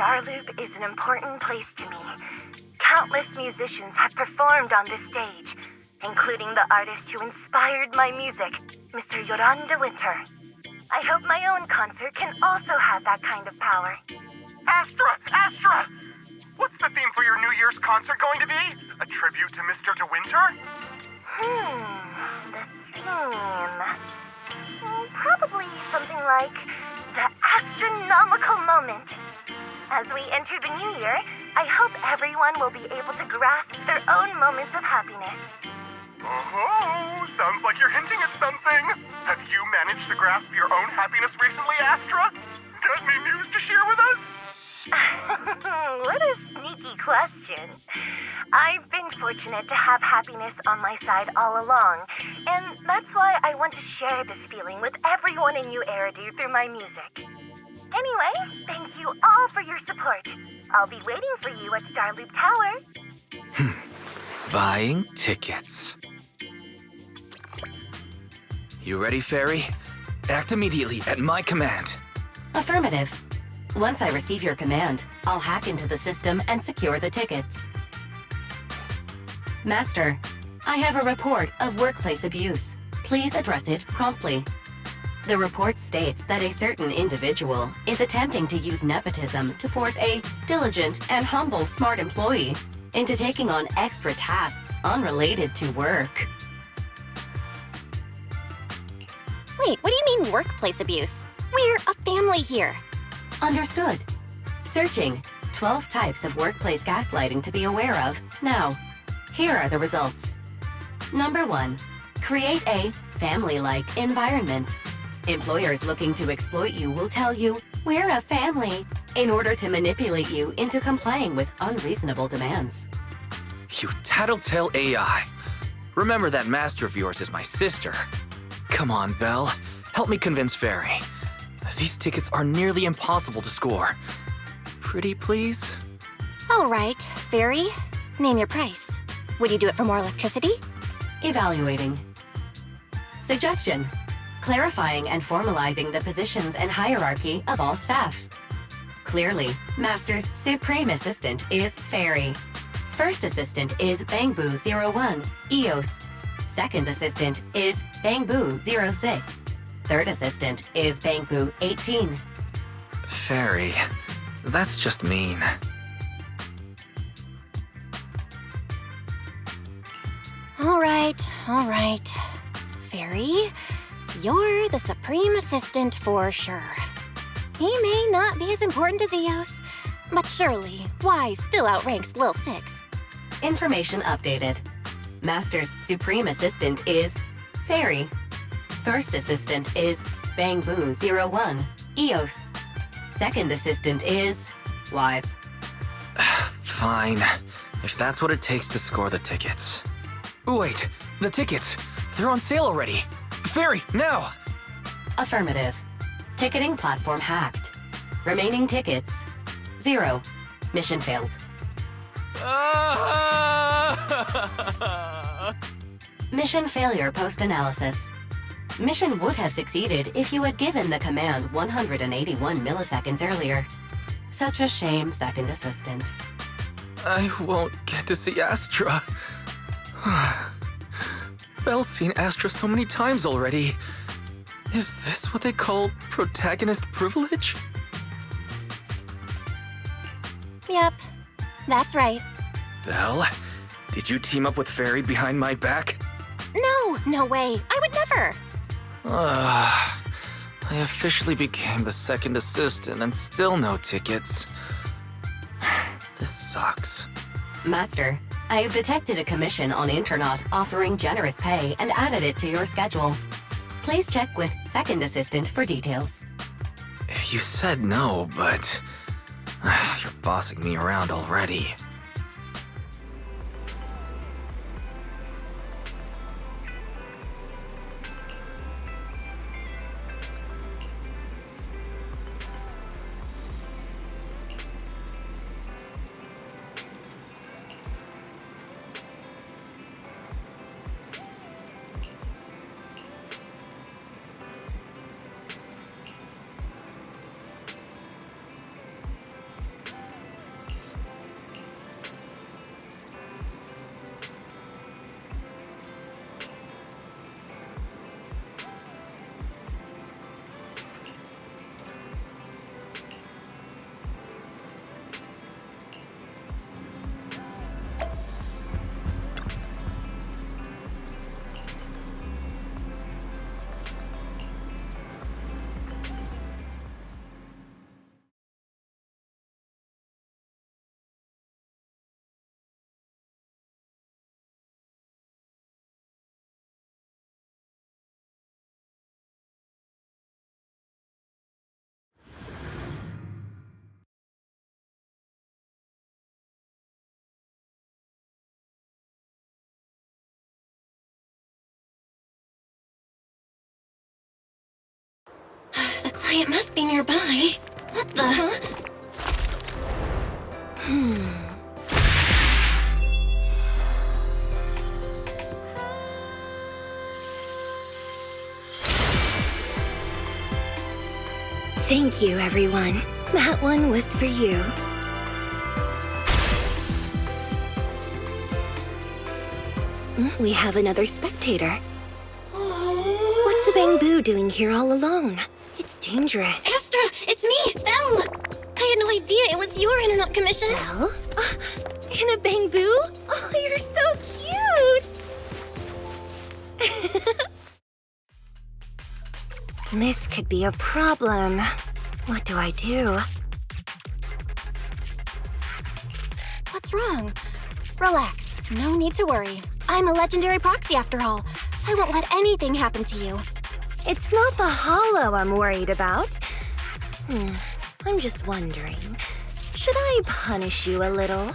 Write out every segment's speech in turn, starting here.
Star Loop is an important place to me. Countless musicians have performed on this stage, including the artist who inspired my music, Mr. Yoran de Winter. I hope my own concert can also have that kind of power. Astra! What's the theme for your New Year's concert going to be? A tribute to Mr. De Winter? The theme... probably something like the Astra-nomical moment. As we enter the new year, I hope everyone will be able to grasp their own moments of happiness. Oh, sounds like you're hinting at something. Have you managed to grasp your own happiness recently, Astra? Got any news to share with us? What a sneaky question. I've been fortunate to have happiness on my side all along, and that's why I want to share this feeling with everyone in New Eridu through my music. Anyway, thank you all for your support. I'll be waiting for you at Starloop Tower. Buying tickets. You ready, Fairy? Act immediately at my command. Affirmative. Once I receive your command, I'll hack into the system and secure the tickets. Master, I have a report of workplace abuse. Please address it promptly. The report states that a certain individual is attempting to use nepotism to force a diligent and humble smart employee into taking on extra tasks unrelated to work. Wait, what do you mean workplace abuse? We're a family here. Understood. Searching 12 types of workplace gaslighting to be aware of. Now, here are the results. Number 1. Create a family-like environment. Employers looking to exploit you will tell you, "We're a family," in order to manipulate you into complying with unreasonable demands. You tattletale AI. Remember that master of yours is my sister. Come on, Belle. Help me convince Fairy. These tickets are nearly impossible to score. Pretty please? All right, Fairy. Name your price. Would you do it for more electricity? Evaluating. Suggestion. Clarifying and formalizing the positions and hierarchy of all staff. Clearly, Master's Supreme Assistant is Fairy. First Assistant is Bangbu01, eous. Second Assistant is Bangbu06. Third Assistant is Bangbu18. Fairy, that's just mean. All right. Fairy, you're the Supreme Assistant for sure. He may not be as important as Eos, but surely Y still outranks Lil 6. Information updated. Master's Supreme Assistant is Fairy. First Assistant is Bangbu01, eous. Second Assistant is Wise. Fine, if that's what it takes to score the tickets. Wait, the tickets! They're on sale already! Fairy, now! Affirmative. Ticketing platform hacked. Remaining tickets, 0. Mission failed. Mission failure post-analysis. Mission would have succeeded if you had given the command 181 milliseconds earlier. Such a shame, Second Assistant. I won't get to see Astra. Belle's seen Astra so many times already. Is this what they call protagonist privilege? Yep, that's right. Belle, did you team up with Fairy behind my back? No way. I would never. I officially became the second assistant and still no tickets. This sucks. Master, I have detected a commission on Internaut offering generous pay and added it to your schedule. Please check with Second Assistant for details. You said no, but you're bossing me around already. Why, it must be nearby. What the? Thank you, everyone. That one was for you. We have another spectator. What's a bamboo doing here all alone? It's dangerous. Astra, it's me, Belle! I had no idea it was your internet commission. Belle? In a bamboo? Oh, you're so cute! This could be a problem. What do I do? What's wrong? Relax. No need to worry. I'm a legendary proxy after all. I won't let anything happen to you. It's not the hollow I'm worried about. I'm just wondering, should I punish you a little?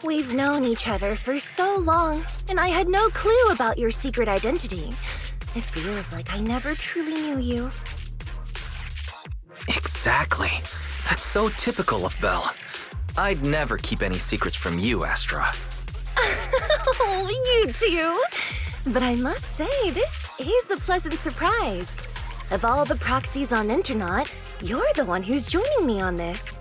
We've known each other for so long, and I had no clue about your secret identity. It feels like I never truly knew you. Exactly. That's so typical of Belle. I'd never keep any secrets from you, Astra. Oh, you too! But I must say, this is a pleasant surprise. Of all the proxies on Internaut, you're the one who's joining me on this.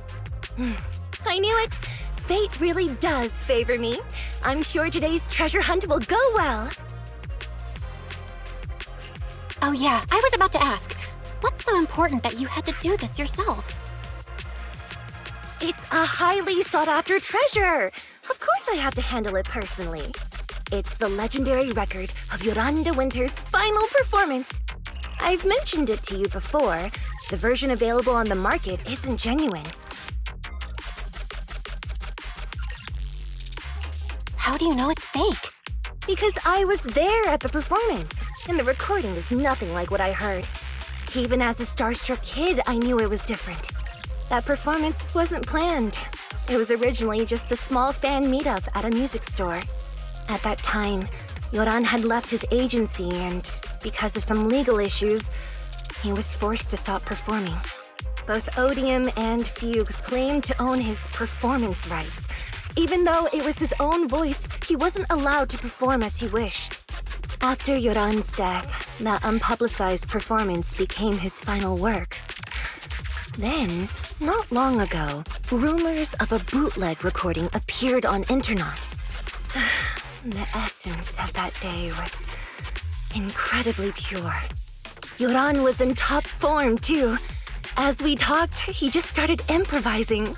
I knew it! Fate really does favor me. I'm sure today's treasure hunt will go well. Oh yeah, I was about to ask. What's so important that you had to do this yourself? It's a highly sought-after treasure. Of course I have to handle it personally. It's the legendary record of Yolanda Winter's final performance. I've mentioned it to you before. The version available on the market isn't genuine. How do you know it's fake? Because I was there at the performance, and the recording is nothing like what I heard. Even as a starstruck kid, I knew it was different. That performance wasn't planned. It was originally just a small fan meetup at a music store. At that time, Yoran had left his agency, and because of some legal issues, he was forced to stop performing. Both Odium and Fugue claimed to own his performance rights. Even though it was his own voice, he wasn't allowed to perform as he wished. After Yoran's death, that unpublicized performance became his final work. Then, not long ago, rumors of a bootleg recording appeared on Internet. The essence of that day was incredibly pure. Yoran was in top form, too. As we talked, he just started improvising.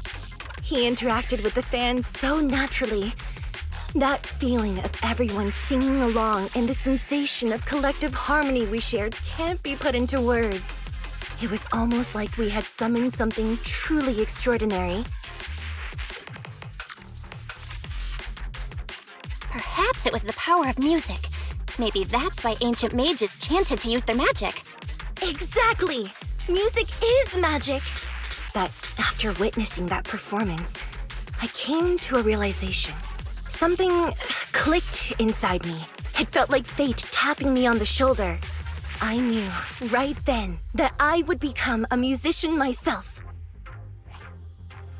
He interacted with the fans so naturally. That feeling of everyone singing along and the sensation of collective harmony we shared can't be put into words. It was almost like we had summoned something truly extraordinary. Perhaps it was the power of music. Maybe that's why ancient mages chanted to use their magic. Exactly! Music is magic! But after witnessing that performance, I came to a realization. Something clicked inside me. It felt like fate tapping me on the shoulder. I knew right then that I would become a musician myself.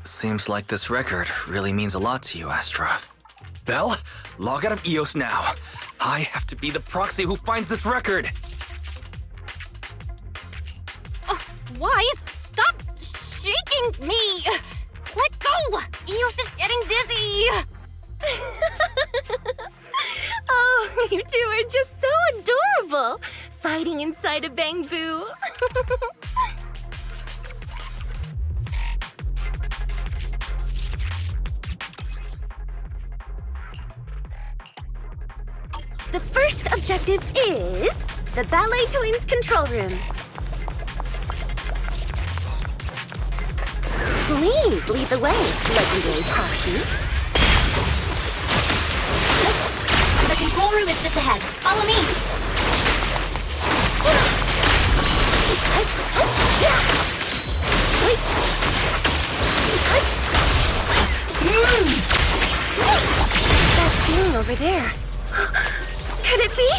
Seems like this record really means a lot to you, Astra. Belle, log out of EOS now. I have to be the proxy who finds this record. Wise, stop shaking me! Let go! Eos is getting dizzy! Oh, you two are just so adorable! Fighting inside a bamboo. The first objective is the Ballet Twins control room. Please lead the way, legendary proxy. The control room is just ahead. Follow me! That feeling over there. Could it be?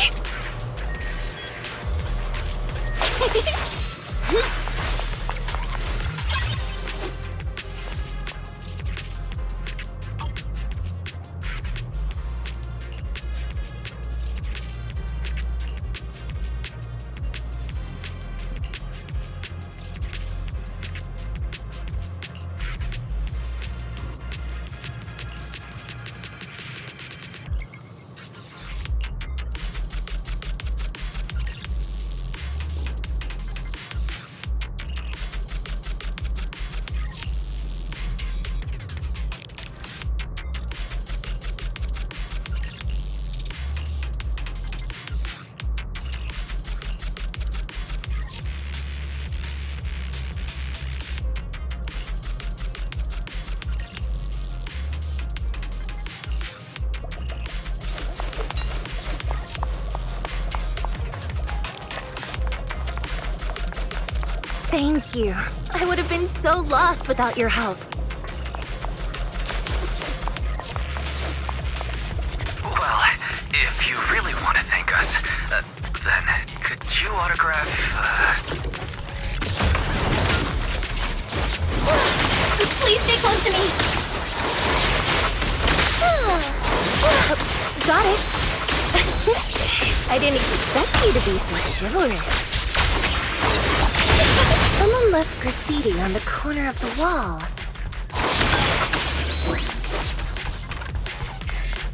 Thank you. I would have been so lost without your help. Well, if you really want to thank us, then could you autograph, Please stay close to me. Got it. I didn't expect you to be so chivalrous. Someone left graffiti on the corner of the wall.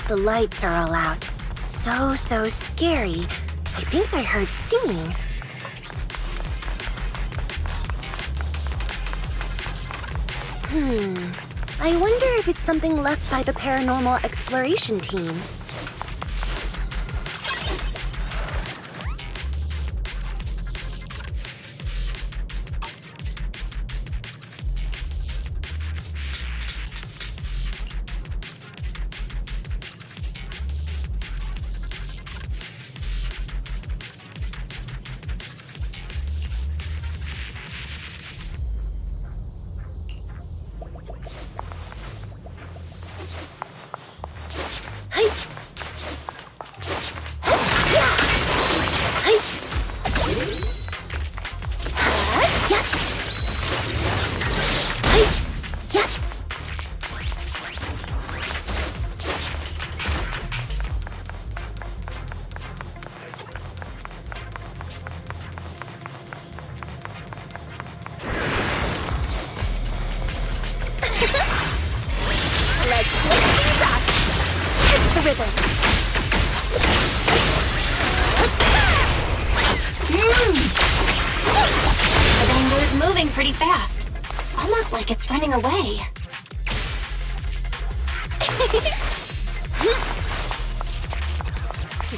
The lights are all out. So scary. I think I heard singing. I wonder if it's something left by the paranormal exploration team. Let's switch things up. Catch the rhythm. The bamboo is moving pretty fast. Almost like it's running away.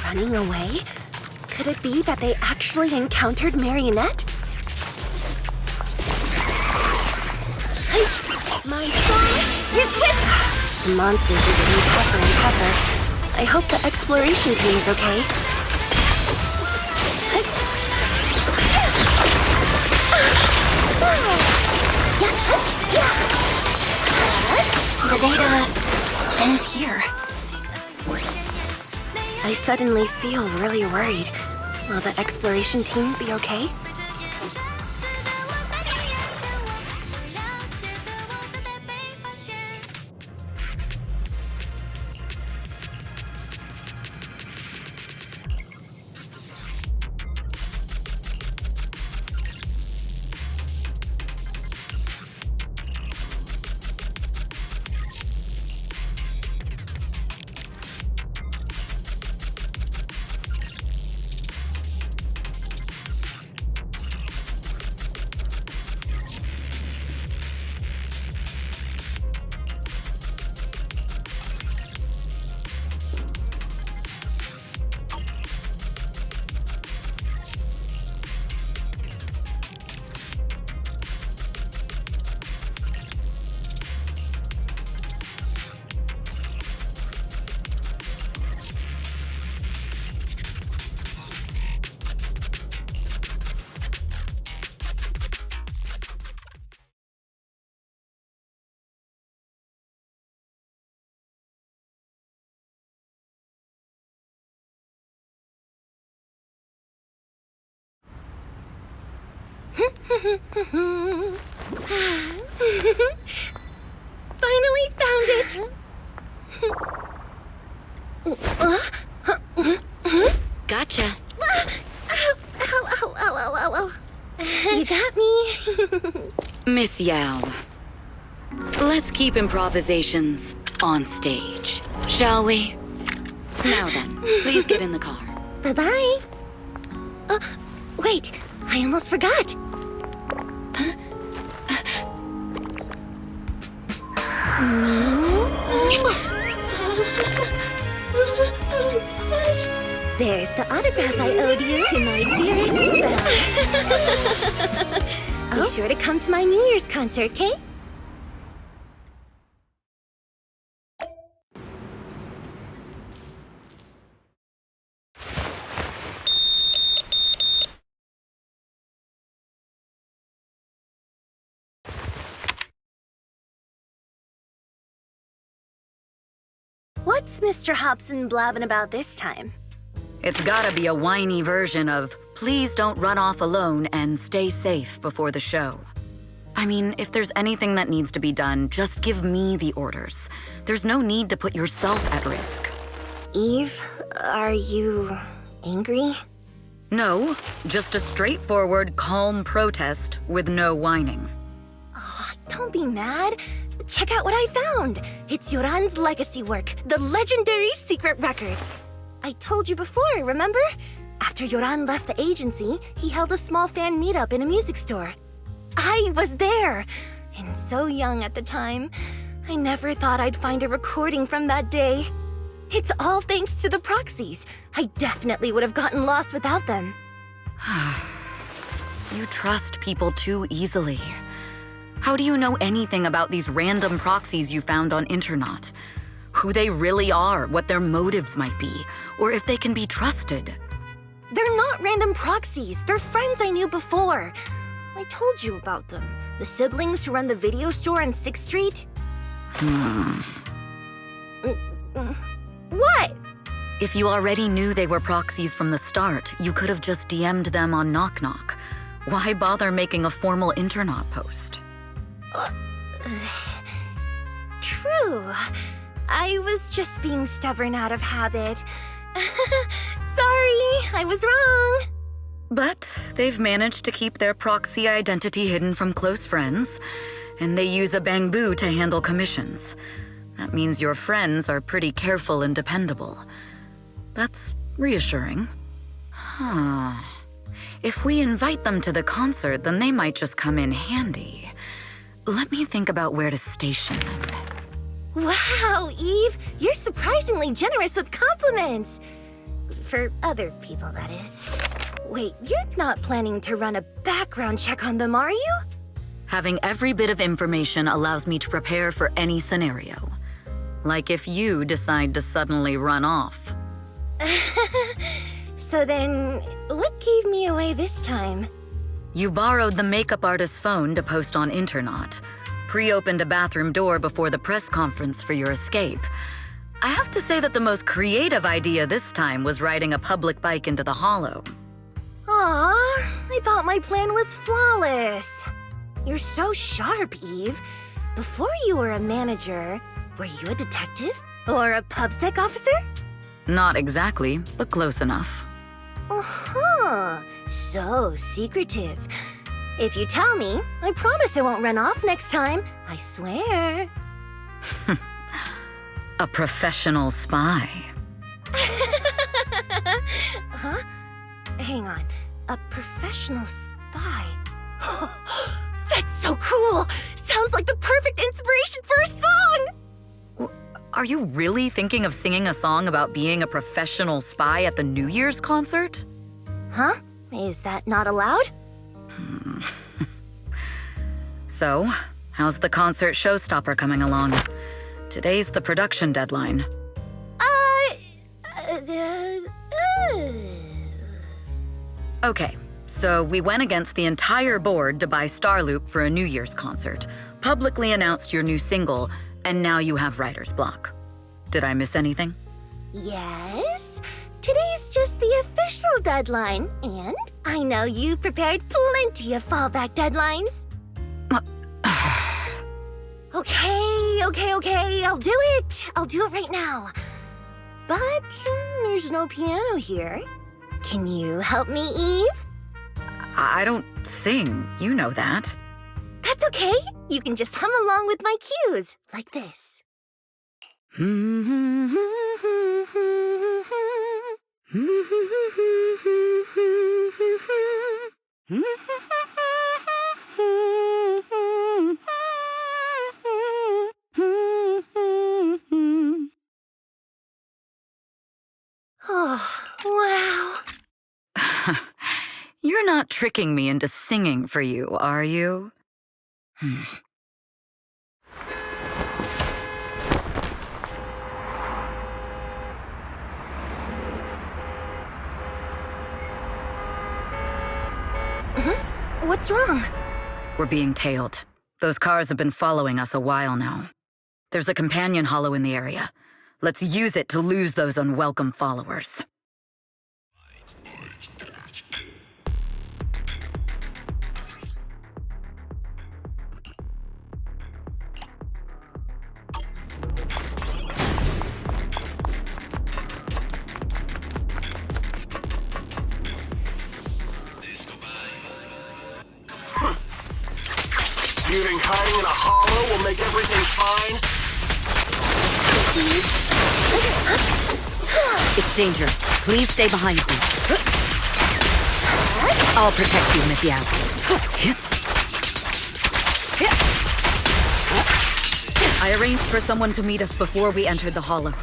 Running away? Could it be that they actually encountered Marionette? My song is with... The monsters are getting tougher and tougher. I hope the exploration team is okay. The data ends here. I suddenly feel really worried. Will the exploration team be okay? Finally found it! Gotcha. Ow. You got me. Miss Yao, let's keep improvisations on stage, shall we? Now then, please get in the car. Bye-bye. Wait, I almost forgot. There's the autograph I owed you to my dearest Belle. Be sure to come to my New Year's concert, okay? What's Mr. Hobson blabbing about this time? It's gotta be a whiny version of, please don't run off alone and stay safe before the show. I mean, if there's anything that needs to be done, just give me the orders. There's no need to put yourself at risk. Eve, are you angry? No, just a straightforward, calm protest with no whining. Oh, don't be mad. Check out what I found. It's Yoran's legacy work, the legendary secret record. I told you before, remember? After Yoran left the agency, he held a small fan meetup in a music store. I was there, and so young at the time. I never thought I'd find a recording from that day. It's all thanks to the proxies. I definitely would have gotten lost without them. You trust people too easily. How do you know anything about these random proxies you found on Internaut? Who they really are, what their motives might be, or if they can be trusted? They're not random proxies. They're friends I knew before. I told you about them. The siblings who run the video store on 6th Street. What? If you already knew they were proxies from the start, you could have just DM'd them on Knock Knock. Why bother making a formal Internaut post? True. I was just being stubborn out of habit. Sorry, I was wrong. But they've managed to keep their proxy identity hidden from close friends, and they use a bamboo to handle commissions. That means your friends are pretty careful and dependable. That's reassuring. If we invite them to the concert, then they might just come in handy. Let me think about where to station them. Wow, Eve, you're surprisingly generous with compliments. For other people, that is. Wait, you're not planning to run a background check on them, are you? Having every bit of information allows me to prepare for any scenario. Like if you decide to suddenly run off. So then, what gave me away this time? You borrowed the makeup artist's phone to post on Internaut, pre-opened a bathroom door before the press conference for your escape. I have to say that the most creative idea this time was riding a public bike into the hollow. Aw, I thought my plan was flawless. You're so sharp, Eve. Before you were a manager, were you a detective? Or a PubSec officer? Not exactly, but close enough. Uh-huh. So secretive. If you tell me, I promise I won't run off next time. I swear. A professional spy. Huh? Hang on. A professional spy. That's so cool! Sounds like the perfect inspiration for a song! Are you really thinking of singing a song about being a professional spy at the New Year's concert? Huh? Is that not allowed? So, how's the concert showstopper coming along? Today's the production deadline. Okay, so we went against the entire board to buy Starloop for a New Year's concert, publicly announced your new single, and now you have writer's block. Did I miss anything? Yes. Today's just the official deadline, and I know you've prepared plenty of fallback deadlines. Okay, I'll do it. I'll do it right now. But there's no piano here. Can you help me, Eve? I don't sing, you know that. That's okay. You can just hum along with my cues, like this. Oh, wow. You're not tricking me into singing for you, are you? What's wrong? We're being tailed. Those cars have been following us a while now. There's a companion hollow in the area. Let's use it to lose those unwelcome followers. Do you think hiding in a hollow will make everything fine? It's dangerous. Please stay behind me. I'll protect you, Miss Yao. I arranged for someone to meet us before we entered the hollow.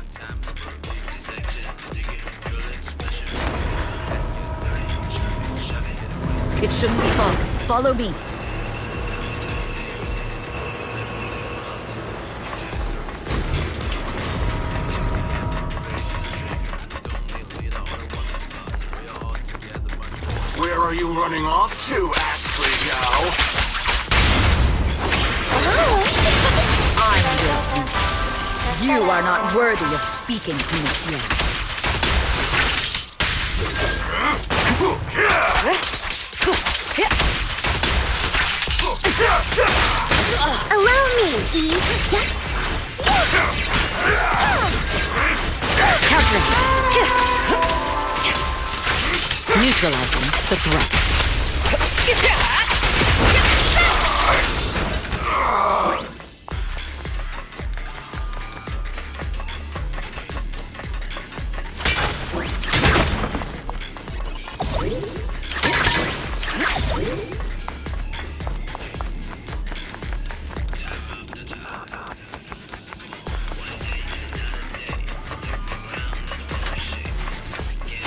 It shouldn't be far. Follow me. Where are you running off to, Astra Yao? I'm with you. You are not worthy of speaking to Miss Yao. Allow me, Eve. Counter. Neutralizing the threat.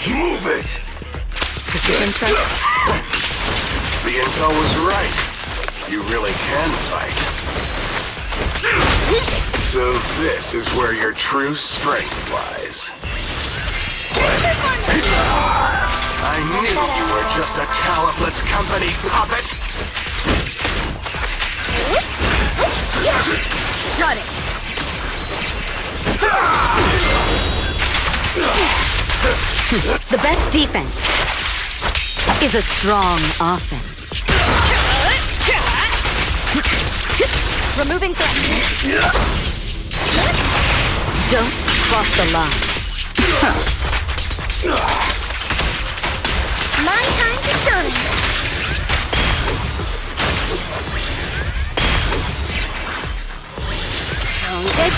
Move it! Precision strike? The intel was right. You really can fight. So this is where your true strength lies. I knew you were just a talentless company puppet! Shut it! The best defense is a strong offense. Removing threat. Don't cross the line. My time to shine. Don't get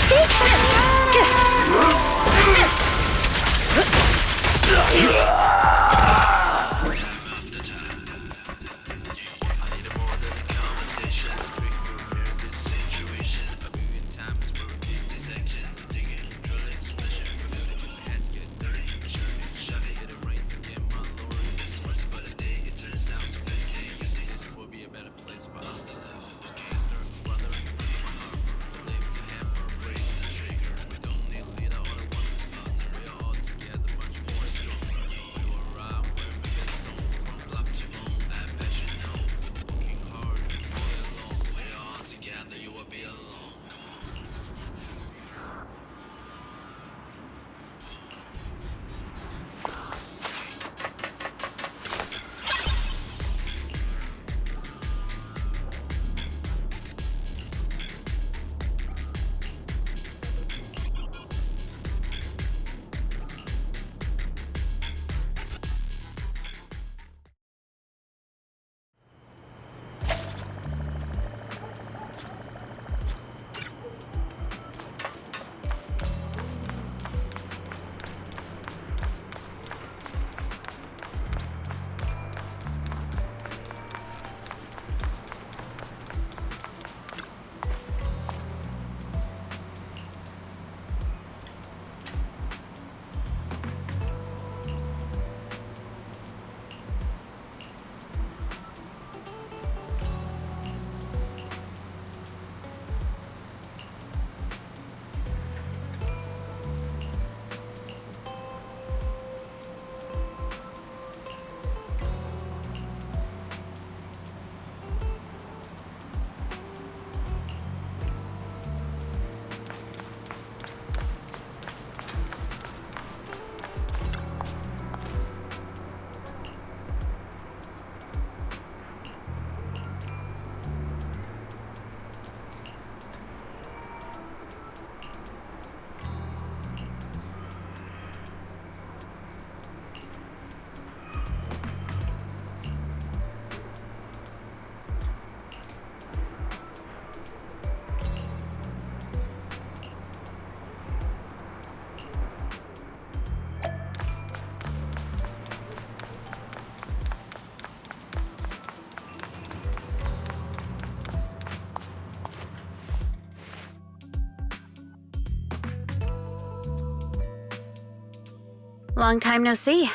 Long time no see.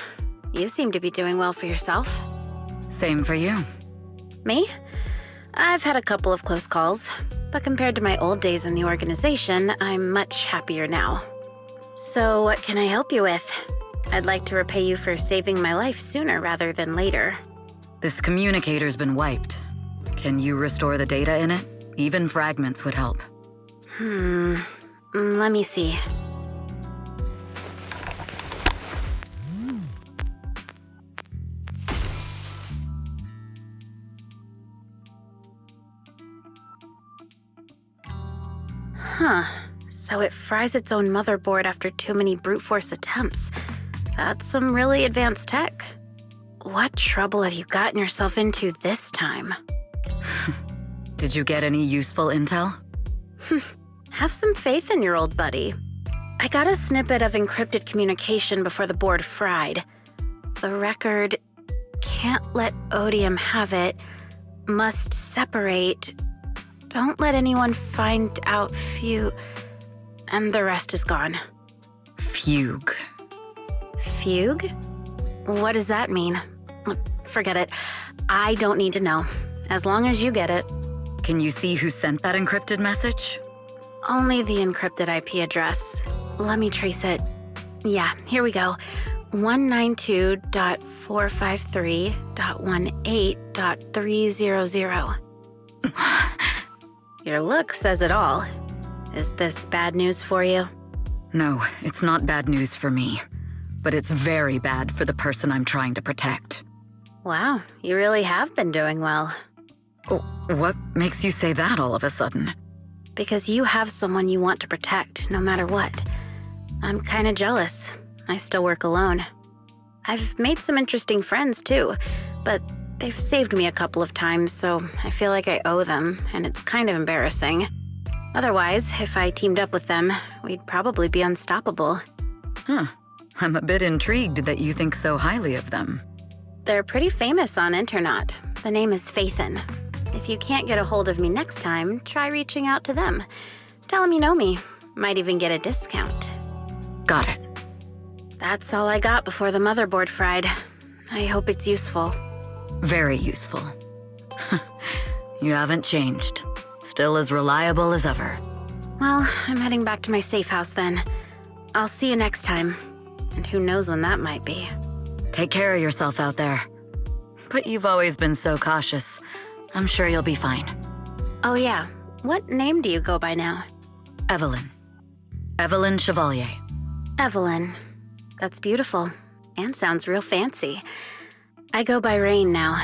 You seem to be doing well for yourself. Same for you. Me? I've had a couple of close calls, but compared to my old days in the organization, I'm much happier now. So what can I help you with? I'd like to repay you for saving my life sooner rather than later. This communicator's been wiped. Can you restore the data in it? Even fragments would help. Let me see. Huh. So it fries its own motherboard after too many brute force attempts. That's some really advanced tech. What trouble have you gotten yourself into this time? Did you get any useful intel? Have some faith in your old buddy. I got a snippet of encrypted communication before the board fried. The record can't let Odium have it, must separate, don't let anyone find out and the rest is gone. Fugue. Fugue? What does that mean? Forget it. I don't need to know. As long as you get it. Can you see who sent that encrypted message? Only the encrypted IP address. Let me trace it. Yeah, here we go. 192.453.18.300. Your look says it all. Is this bad news for you? No, it's not bad news for me. But it's very bad for the person I'm trying to protect. Wow, you really have been doing well. Oh, what makes you say that all of a sudden? Because you have someone you want to protect, no matter what. I'm kinda jealous. I still work alone. I've made some interesting friends, too, but they've saved me a couple of times, so I feel like I owe them, and it's kind of embarrassing. Otherwise, if I teamed up with them, we'd probably be unstoppable. Huh. I'm a bit intrigued that you think so highly of them. They're pretty famous on Internet. The name is Phaethon. If you can't get a hold of me next time, try reaching out to them. Tell them you know me. Might even get a discount. Got it. That's all I got before the motherboard fried. I hope it's useful. Very useful. You haven't changed. Still as reliable as ever. Well, I'm heading back to my safe house then. I'll see you next time. And who knows when that might be. Take care of yourself out there. But you've always been so cautious. I'm sure you'll be fine. Oh yeah, what name do you go by now? Evelyn. Evelyn Chevalier. Evelyn. That's beautiful. And sounds real fancy. I go by Rain now.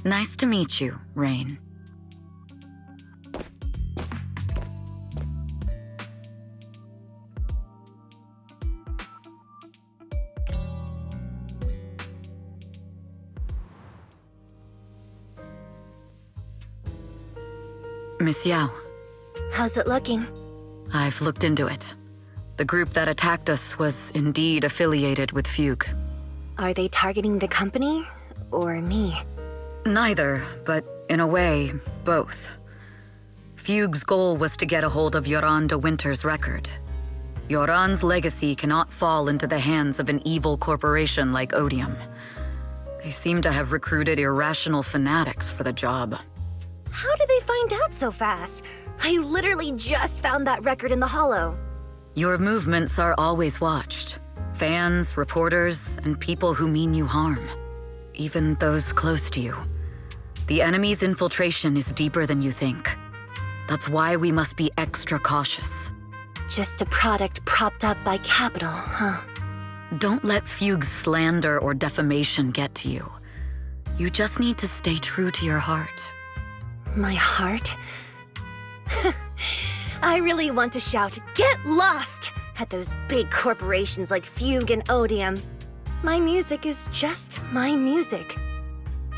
Nice to meet you, Rain. Miss Yao. How's it looking? I've looked into it. The group that attacked us was indeed affiliated with Fugue. Are they targeting the company or me? Neither, but in a way, both. Fugue's goal was to get a hold of Yoran de Winter's record. Yoran's legacy cannot fall into the hands of an evil corporation like Odium. They seem to have recruited irrational fanatics for the job. How did they find out so fast? I literally just found that record in the hollow. Your movements are always watched. Fans, reporters, and people who mean you harm. Even those close to you. The enemy's infiltration is deeper than you think. That's why we must be extra cautious. Just a product propped up by capital, huh? Don't let Fugue's slander or defamation get to you. You just need to stay true to your heart. My heart? I really want to shout, "Get lost!" at those big corporations like Fugue and Odium. My music is just my music.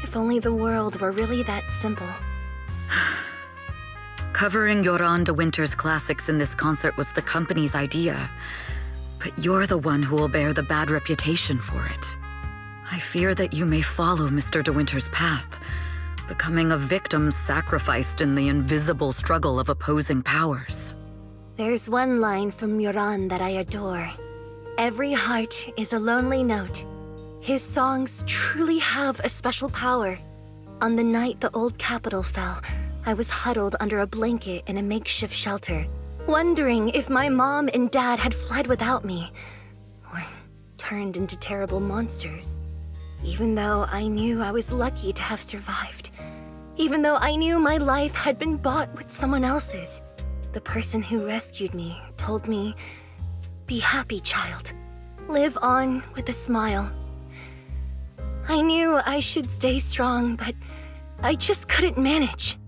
If only the world were really that simple. Covering Yoran de Winter's classics in this concert was the company's idea, but you're the one who will bear the bad reputation for it. I fear that you may follow Mr. de Winter's path, becoming a victim sacrificed in the invisible struggle of opposing powers. There's one line from Yoran that I adore. Every heart is a lonely note. His songs truly have a special power. On the night the old capital fell, I was huddled under a blanket in a makeshift shelter, wondering if my mom and dad had fled without me, or turned into terrible monsters. Even though I knew I was lucky to have survived, even though I knew my life had been bought with someone else's, the person who rescued me told me, "Be happy, child. Live on with a smile." I knew I should stay strong, but I just couldn't manage.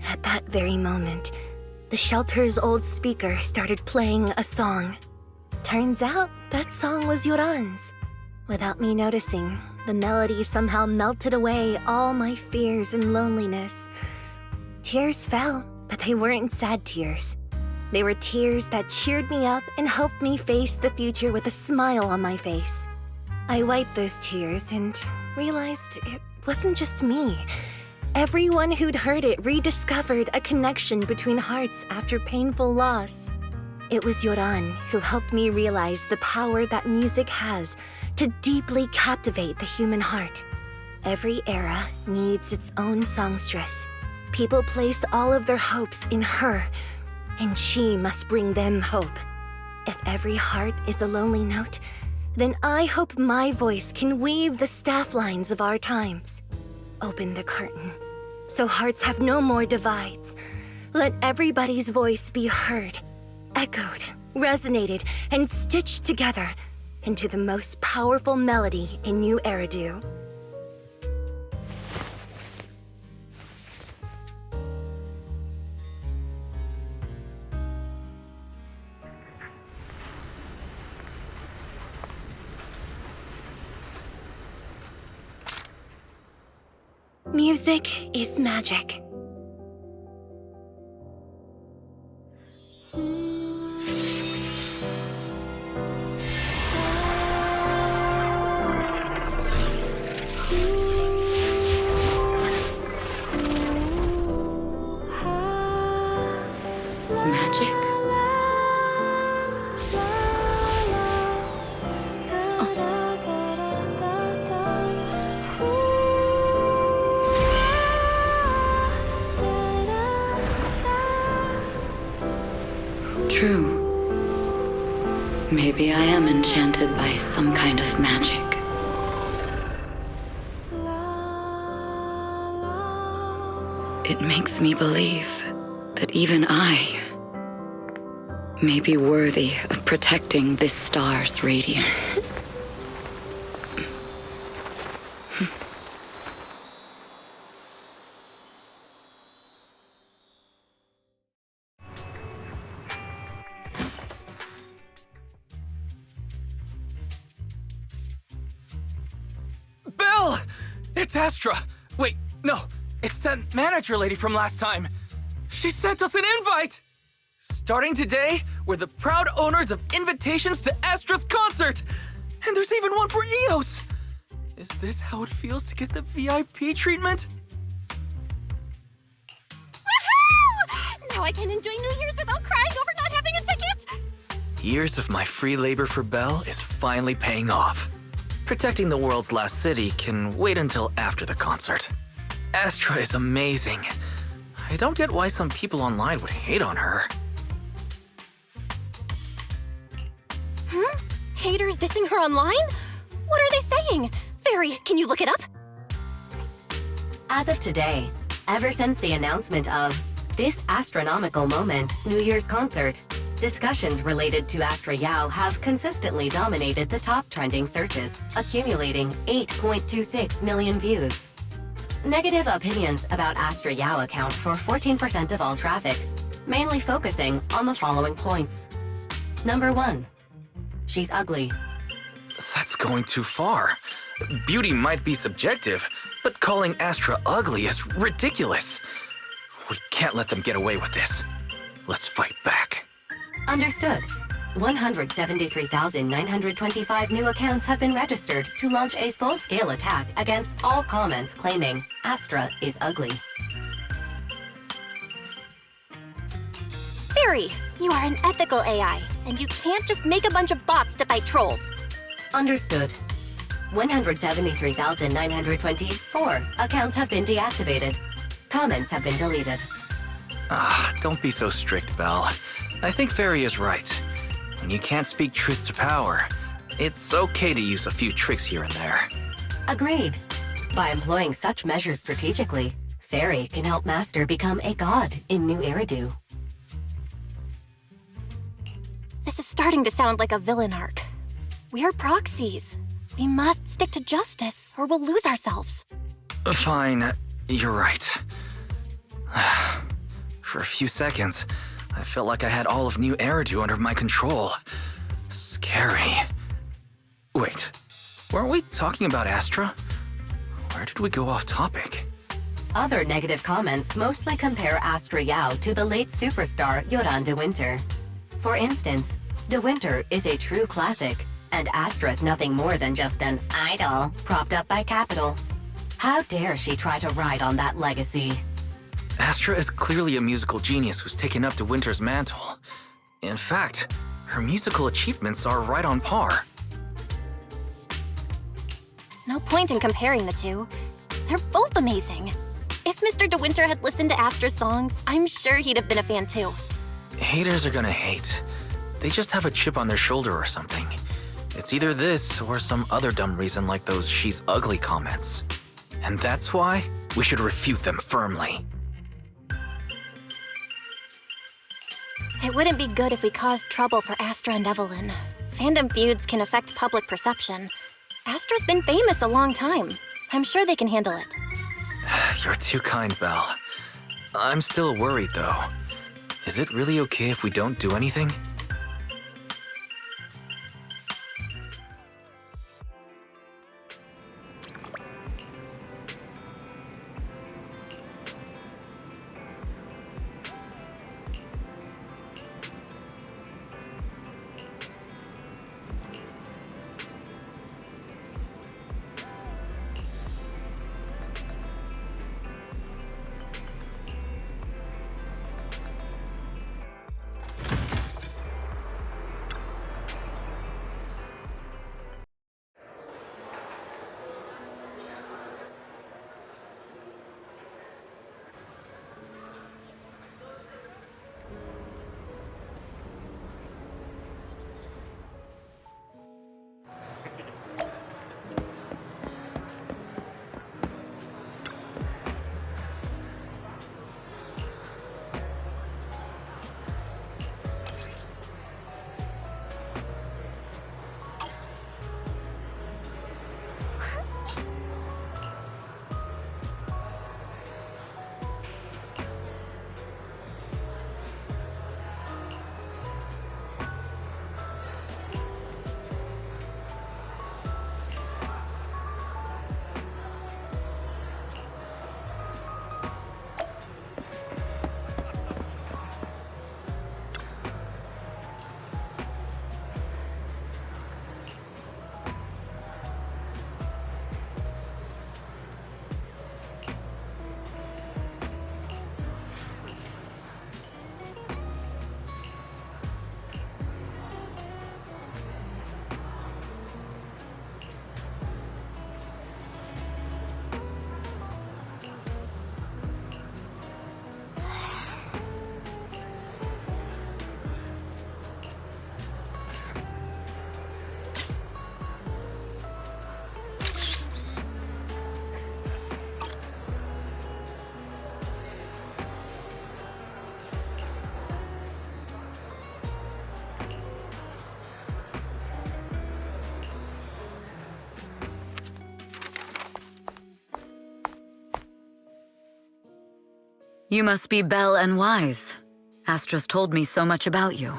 At that very moment, the shelter's old speaker started playing a song. Turns out that song was Yoran's. Without me noticing, the melody somehow melted away all my fears and loneliness. Tears fell, but they weren't sad tears. They were tears that cheered me up and helped me face the future with a smile on my face. I wiped those tears and realized it wasn't just me. Everyone who'd heard it rediscovered a connection between hearts after painful loss. It was Yoran who helped me realize the power that music has to deeply captivate the human heart. Every era needs its own songstress. People place all of their hopes in her, and she must bring them hope. If every heart is a lonely note, then I hope my voice can weave the staff lines of our times. Open the curtain, so hearts have no more divides. Let everybody's voice be heard, echoed, resonated, and stitched together into the most powerful melody in New Eridu. Music is magic. Magic? True. Maybe I am enchanted by some kind of magic. It makes me believe that even I may be worthy of protecting this star's radiance. Belle! It's Astra! Wait, no, it's that manager lady from last time. She sent us an invite! Starting today, we're the proud owners of invitations to Astra's concert! And there's even one for eous! Is this how it feels to get the VIP treatment? Woohoo! Now I can enjoy New Year's without crying over not having a ticket! Years of my free labor for Belle is finally paying off. Protecting the world's last city can wait until after the concert. Astra is amazing. I don't get why some people online would hate on her. Haters dissing her online? What are they saying? Fairy, can you look it up? As of today, ever since the announcement of this astronomical moment New Year's concert, discussions related to Astra Yao have consistently dominated the top trending searches, accumulating 8.26 million views. Negative opinions about Astra Yao account for 14% of all traffic, mainly focusing on the following points. Number 1. She's ugly. That's going too far. Beauty might be subjective, but calling Astra ugly is ridiculous. We can't let them get away with this. Let's fight back. Understood. 173,925 new accounts have been registered to launch a full-scale attack against all comments claiming Astra is ugly. Fairy, You are an ethical AI, and you can't just make a bunch of bots to fight trolls. Understood. 173,924 accounts have been deactivated. Comments have been deleted. Don't be so strict, Belle. I think Fairy is right. When you can't speak truth to power, it's okay to use a few tricks here and there. Agreed. By employing such measures strategically, Fairy can help Master become a god in New Eridu. This is starting to sound like a villain arc. We are proxies. We must stick to justice, or we'll lose ourselves. Fine, you're right. For a few seconds, I felt like I had all of New Eridu under my control. Scary. Wait, weren't we talking about Astra? Where did we go off topic? Other negative comments mostly compare Astra Yao to the late superstar Yoran de Winter. For instance, de Winter is a true classic, and Astra's nothing more than just an idol propped up by capital. How dare she try to ride on that legacy? Astra is clearly a musical genius who's taken up de Winter's mantle. In fact, her musical achievements are right on par. No point in comparing the two. They're both amazing. If Mr. De Winter had listened to Astra's songs, I'm sure he'd have been a fan too. Haters are gonna hate. They just have a chip on their shoulder or something. It's either this or some other dumb reason like those "she's ugly" comments. And that's why we should refute them firmly. It wouldn't be good if we caused trouble for Astra and Evelyn. Fandom feuds can affect public perception. Astra's been famous a long time. I'm sure they can handle it. You're too kind, Belle. I'm still worried, though. Is it really okay if we don't do anything? You must be Belle and Wise. Astra's told me so much about you.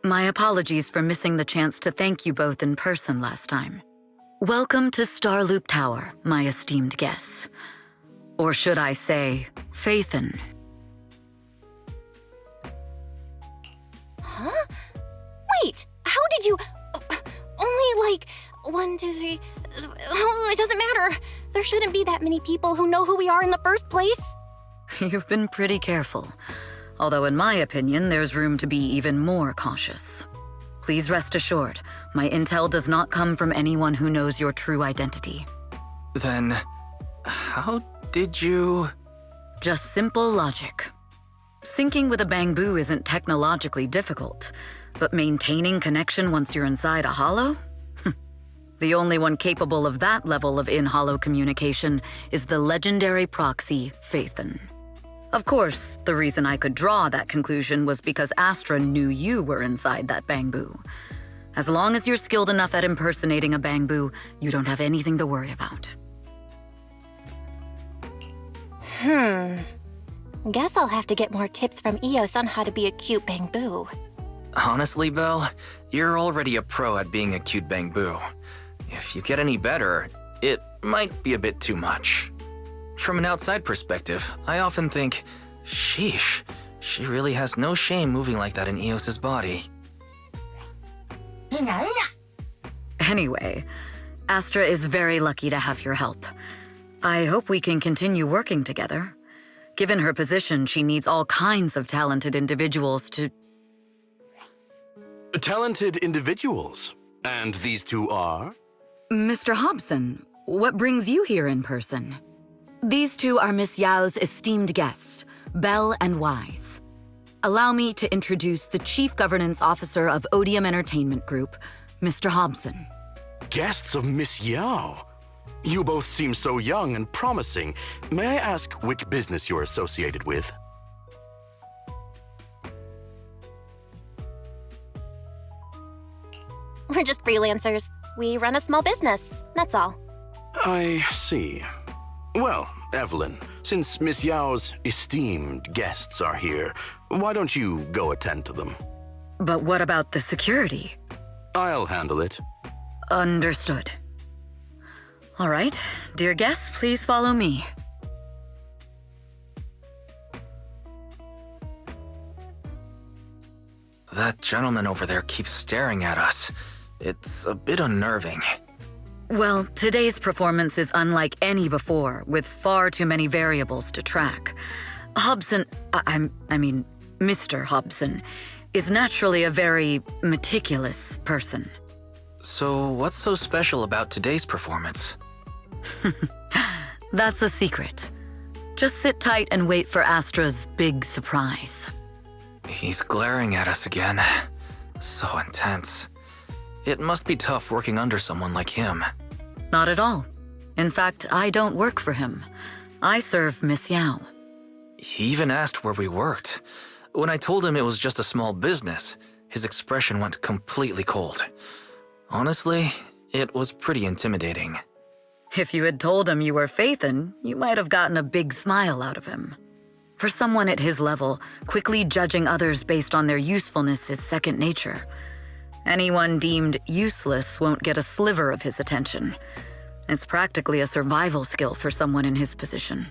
My apologies for missing the chance to thank you both in person last time. Welcome to Starloop Tower, my esteemed guests. Or should I say, Faithin. Huh? Wait, how did you... Only like 1, 2, 3... Oh, it doesn't matter. There shouldn't be that many people who know who we are in the first place. You've been pretty careful. Although in my opinion, there's room to be even more cautious. Please rest assured, my intel does not come from anyone who knows your true identity. Then, how did you... Just simple logic. Syncing with a bamboo isn't technologically difficult, but maintaining connection once you're inside a hollow? The only one capable of that level of in-hollow communication is the legendary proxy, Phaethon. Of course, the reason I could draw that conclusion was because Astra knew you were inside that bamboo. As long as you're skilled enough at impersonating a bamboo, you don't have anything to worry about. Guess I'll have to get more tips from Eos on how to be a cute bamboo. Honestly, Belle, you're already a pro at being a cute bamboo. If you get any better, it might be a bit too much. From an outside perspective, I often think, sheesh, she really has no shame moving like that in Eos's body. Anyway, Astra is very lucky to have your help. I hope we can continue working together. Given her position, she needs all kinds of talented individuals to... Talented individuals? And these two are? Mr. Hobson, what brings you here in person? These two are Miss Yao's esteemed guests, Belle and Wise. Allow me to introduce the Chief Governance Officer of Odium Entertainment Group, Mr. Hobson. Guests of Miss Yao? You both seem so young and promising. May I ask which business you're associated with? We're just freelancers. We run a small business, that's all. I see. Well, Evelyn, since Miss Yao's esteemed guests are here, why don't you go attend to them? But what about the security? I'll handle it. Understood. All right, dear guests, please follow me. That gentleman over there keeps staring at us. It's a bit unnerving. Well, today's performance is unlike any before, with far too many variables to track. Hobson, I mean, Mr. Hobson, is naturally a very meticulous person. So what's so special about today's performance? That's a secret. Just sit tight and wait for Astra's big surprise. He's glaring at us again. So intense. It must be tough working under someone like him. Not at all. In fact, I don't work for him. I serve Miss Yao. He even asked where we worked. When I told him it was just a small business, his expression went completely cold. Honestly, it was pretty intimidating. If you had told him you were Phaethon, you might have gotten a big smile out of him. For someone at his level, quickly judging others based on their usefulness is second nature. Anyone deemed useless won't get a sliver of his attention. It's practically a survival skill for someone in his position.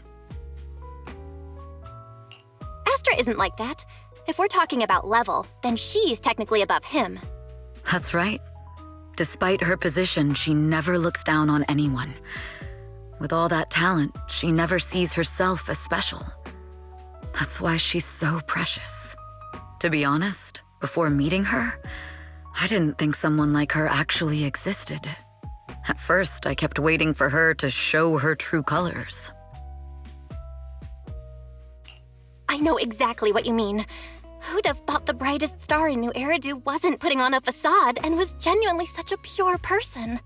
Astra isn't like that. If we're talking about level, then she's technically above him. That's right. Despite her position, she never looks down on anyone. With all that talent, she never sees herself as special. That's why she's so precious. To be honest, before meeting her, I didn't think someone like her actually existed. At first, I kept waiting for her to show her true colors. I know exactly what you mean. Who'd have thought the brightest star in New Eridu wasn't putting on a facade and was genuinely such a pure person?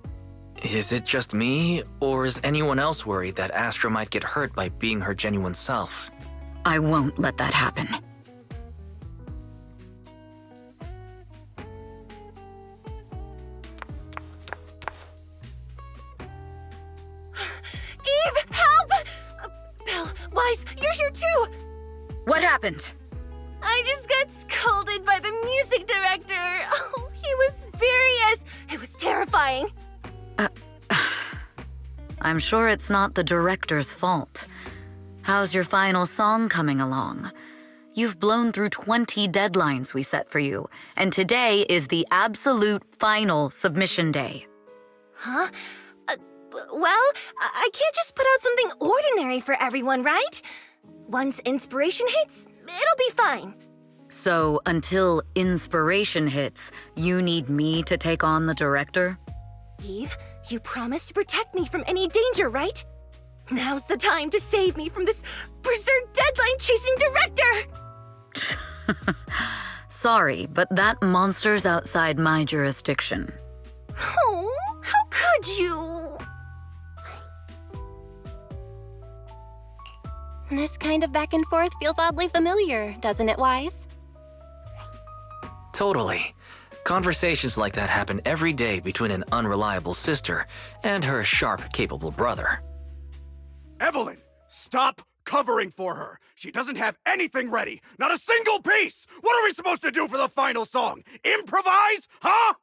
Is it just me, or is anyone else worried that Astra might get hurt by being her genuine self? I won't let that happen. Eve, help! Belle, Wise, you're here too! What happened? I just got scolded by the music director. Oh, he was furious. It was terrifying. I'm sure it's not the director's fault. How's your final song coming along? You've blown through 20 deadlines we set for you, and today is the absolute final submission day. Huh? Well, I can't just put out something ordinary for everyone, right? Once inspiration hits, it'll be fine. So, until inspiration hits, you need me to take on the director? Eve, you promised to protect me from any danger, right? Now's the time to save me from this berserk deadline-chasing director! Sorry, but that monster's outside my jurisdiction. Oh, how could you? This kind of back and forth feels oddly familiar, doesn't it, Wise? Totally. Conversations like that happen every day between an unreliable sister and her sharp, capable brother. Evelyn, stop covering for her. She doesn't have anything ready. Not a single piece. What are we supposed to do for the final song? Improvise? Huh?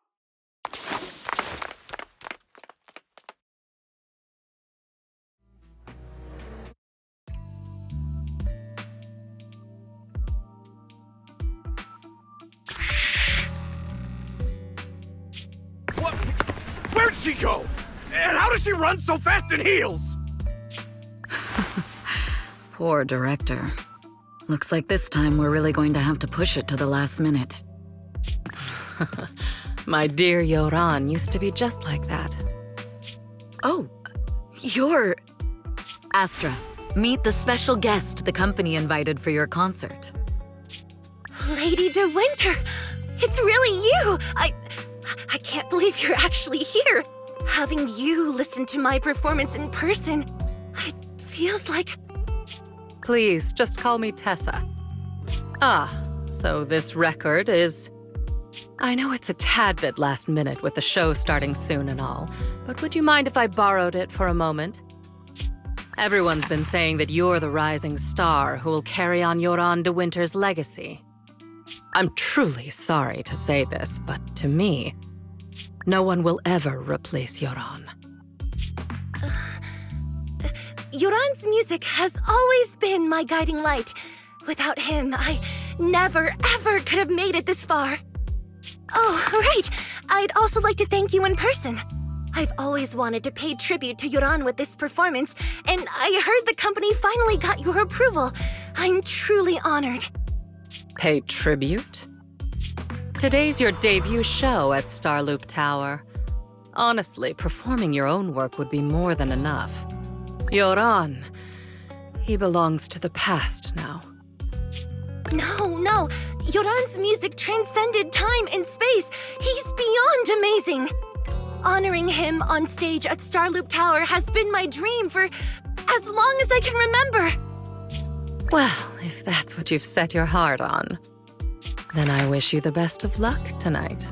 What? Where'd she go? And how does she run so fast in heels? Poor director. Looks like this time we're really going to have to push it to the last minute. My dear Yoran used to be just like that. Oh, you're... Astra, meet the special guest the company invited for your concert. Lady De Winter, it's really you! I can't believe you're actually here. Having you listen to my performance in person, it feels like... Please, just call me Tessa. Ah, so this record is... I know it's a tad bit last minute with the show starting soon and all, but would you mind if I borrowed it for a moment? Everyone's been saying that you're the rising star who will carry on Yoran De Winter's legacy. I'm truly sorry to say this, but to me, no one will ever replace Yoran. Yoran's music has always been my guiding light. Without him, I never, ever could have made it this far. Oh, right. I'd also like to thank you in person. I've always wanted to pay tribute to Yoran with this performance, and I heard the company finally got your approval. I'm truly honored. Pay tribute? Today's your debut show at Starloop Tower. Honestly, performing your own work would be more than enough. Yoran, he belongs to the past now. No. Yoran's music transcended time and space. He's beyond amazing. Honoring him on stage at Starloop Tower has been my dream for as long as I can remember. Well, if that's what you've set your heart on, then I wish you the best of luck tonight.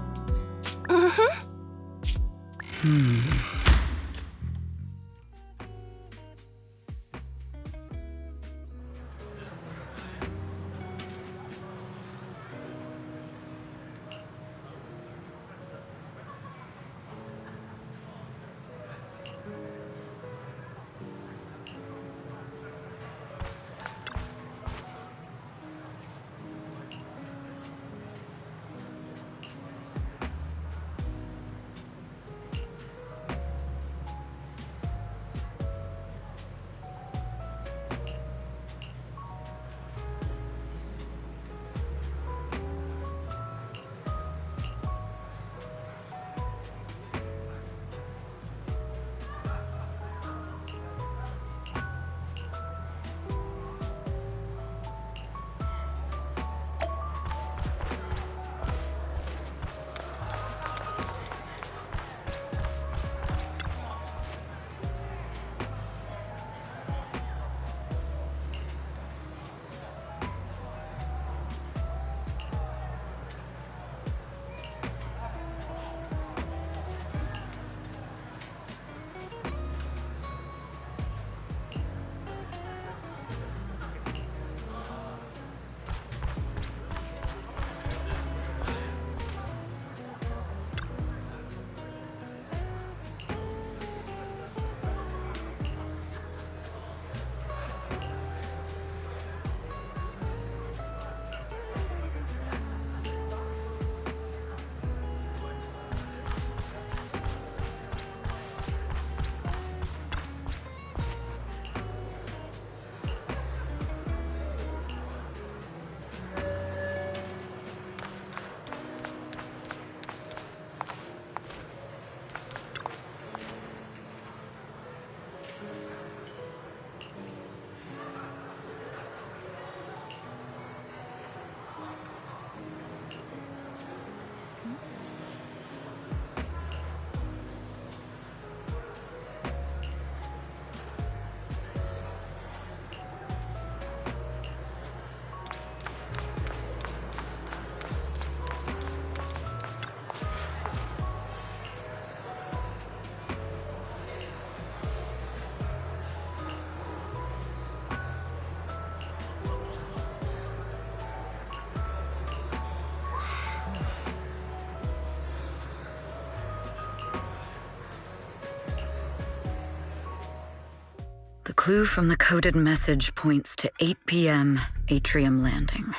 The clue from the coded message points to 8 p.m. Atrium Landing.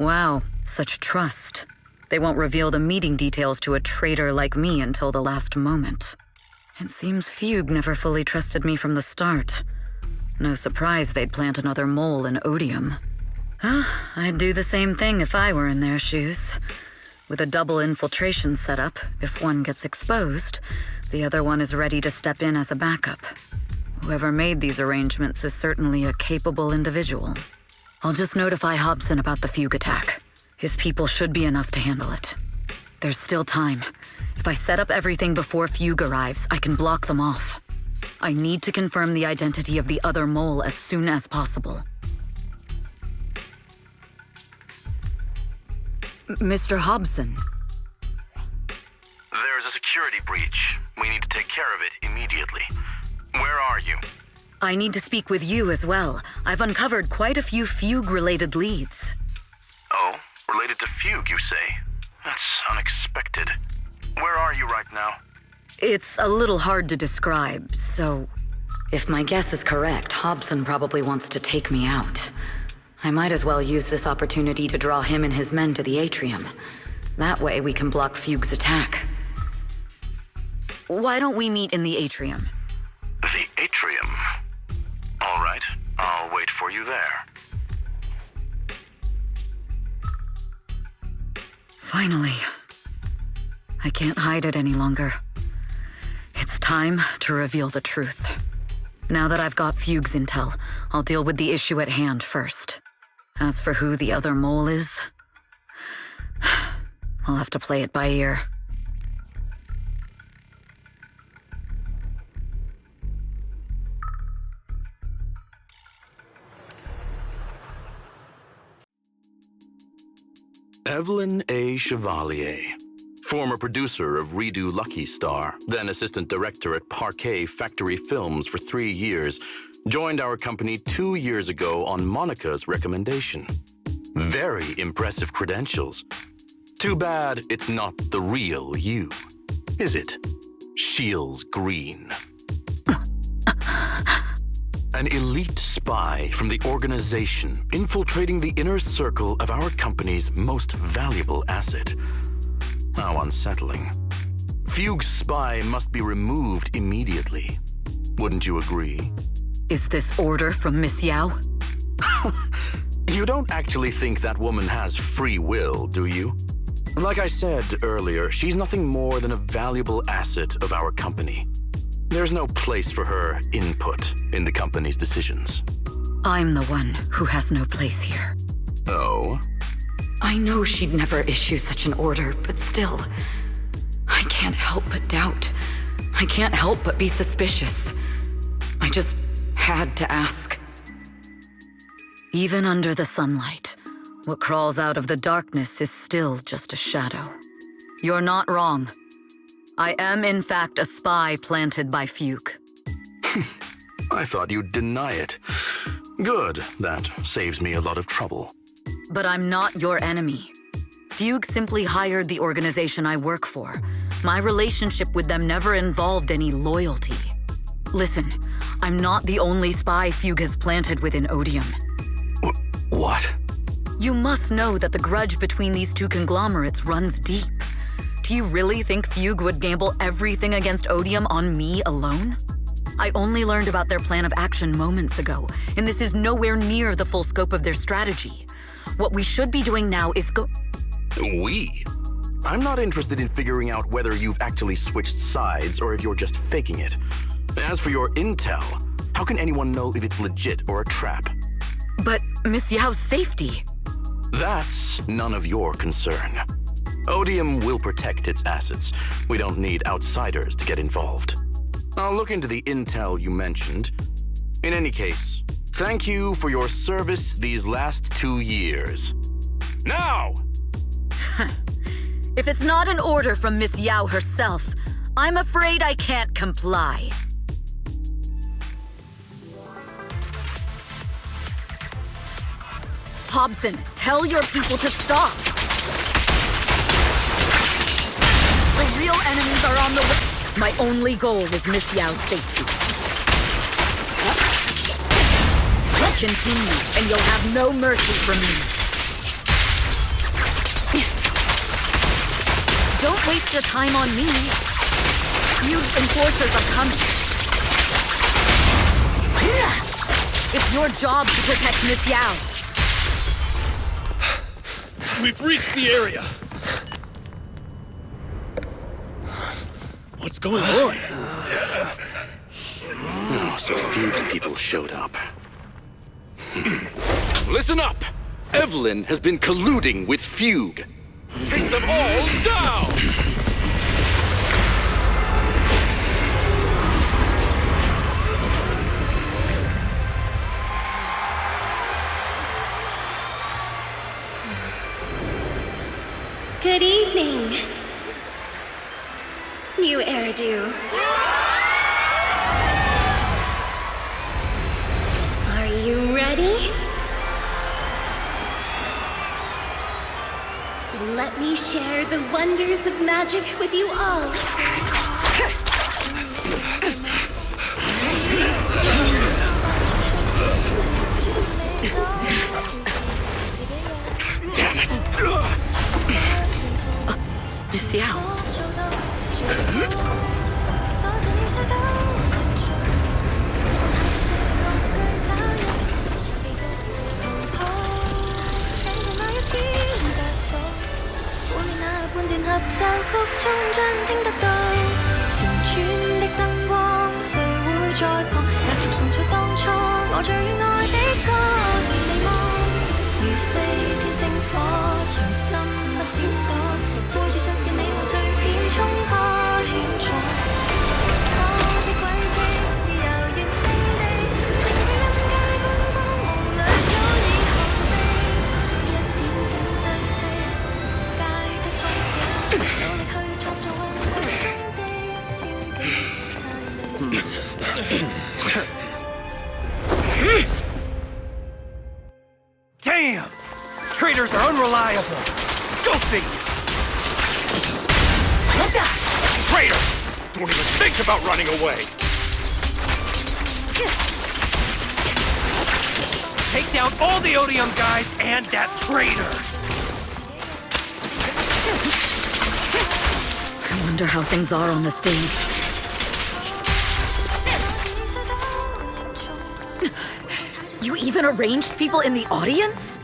Wow, such trust. They won't reveal the meeting details to a traitor like me until the last moment. It seems Fugue never fully trusted me from the start. No surprise they'd plant another mole in Odium. I'd do the same thing if I were in their shoes. With a double infiltration setup, if one gets exposed, the other one is ready to step in as a backup. Whoever made these arrangements is certainly a capable individual. I'll just notify Hobson about the Fugue attack. His people should be enough to handle it. There's still time. If I set up everything before Fugue arrives, I can block them off. I need to confirm the identity of the other mole as soon as possible. Mr. Hobson. There's a security breach. We need to take care of it immediately. Where are you? I need to speak with you as well. I've uncovered quite a few Fugue-related leads. Oh, related to Fugue, you say? That's unexpected. Where are you right now? It's a little hard to describe, so... If my guess is correct, Hobson probably wants to take me out. I might as well use this opportunity to draw him and his men to the atrium. That way we can block Fugue's attack. Why don't we meet in the atrium? The atrium? All right, I'll wait for you there. Finally. I can't hide it any longer. It's time to reveal the truth. Now that I've got Fugue's intel, I'll deal with the issue at hand first. As for who the other mole is, I'll have to play it by ear. Evelyn A. Chevalier, former producer of Redo Lucky Star, then assistant director at Parquet Factory Films for 3 years, joined our company 2 years ago on Monica's recommendation. Very impressive credentials. Too bad it's not the real you, is it? Shields Green. An elite spy from the organization infiltrating the inner circle of our company's most valuable asset. How unsettling. Fugue's spy must be removed immediately. Wouldn't you agree? Is this order from Miss Yao? You don't actually think that woman has free will, do you? Like I said earlier, she's nothing more than a valuable asset of our company. There's no place for her input in the company's decisions. I'm the one who has no place here. Oh? I know she'd never issue such an order, but still, I can't help but doubt. I can't help but be suspicious. I just had to ask. Even under the sunlight, what crawls out of the darkness is still just a shadow. You're not wrong. I am, in fact, a spy planted by Fugue. I thought you'd deny it. Good, that saves me a lot of trouble. But I'm not your enemy. Fugue simply hired the organization I work for. My relationship with them never involved any loyalty. Listen, I'm not the only spy Fugue has planted within Odium. What? You must know that the grudge between these two conglomerates runs deep. Do you really think Fugue would gamble everything against Odium on me alone? I only learned about their plan of action moments ago, and this is nowhere near the full scope of their strategy. What we should be doing now is We? I'm not interested in figuring out whether you've actually switched sides or if you're just faking it. As for your intel, how can anyone know if it's legit or a trap? But Miss Yao's safety... That's none of your concern. Odium will protect its assets. We don't need outsiders to get involved. I'll look into the intel you mentioned. In any case, thank you for your service these last 2 years. Now! If it's not an order from Miss Yao herself, I'm afraid I can't comply. Hobson, tell your people to stop! The real enemies are on the way. My only goal is Miss Yao's safety. continue, and you'll have no mercy from me. Don't waste your time on me. Eous enforcers are coming. It's your job to protect Miss Yao. We've reached the area. What's going on? Oh, so Fugue's people showed up. Listen up! Evelyn has been colluding with Fugue. Take them all down! Good evening, new heir-do. Are you ready? Then let me share the wonders of magic with you all. Damn it! Miss Yao. Damn! Traitors are unreliable. Go figure. Traitor! Don't even think about running away! Take down all the Odium guys and that traitor! I wonder how things are on the stage. You even arranged people in the audience?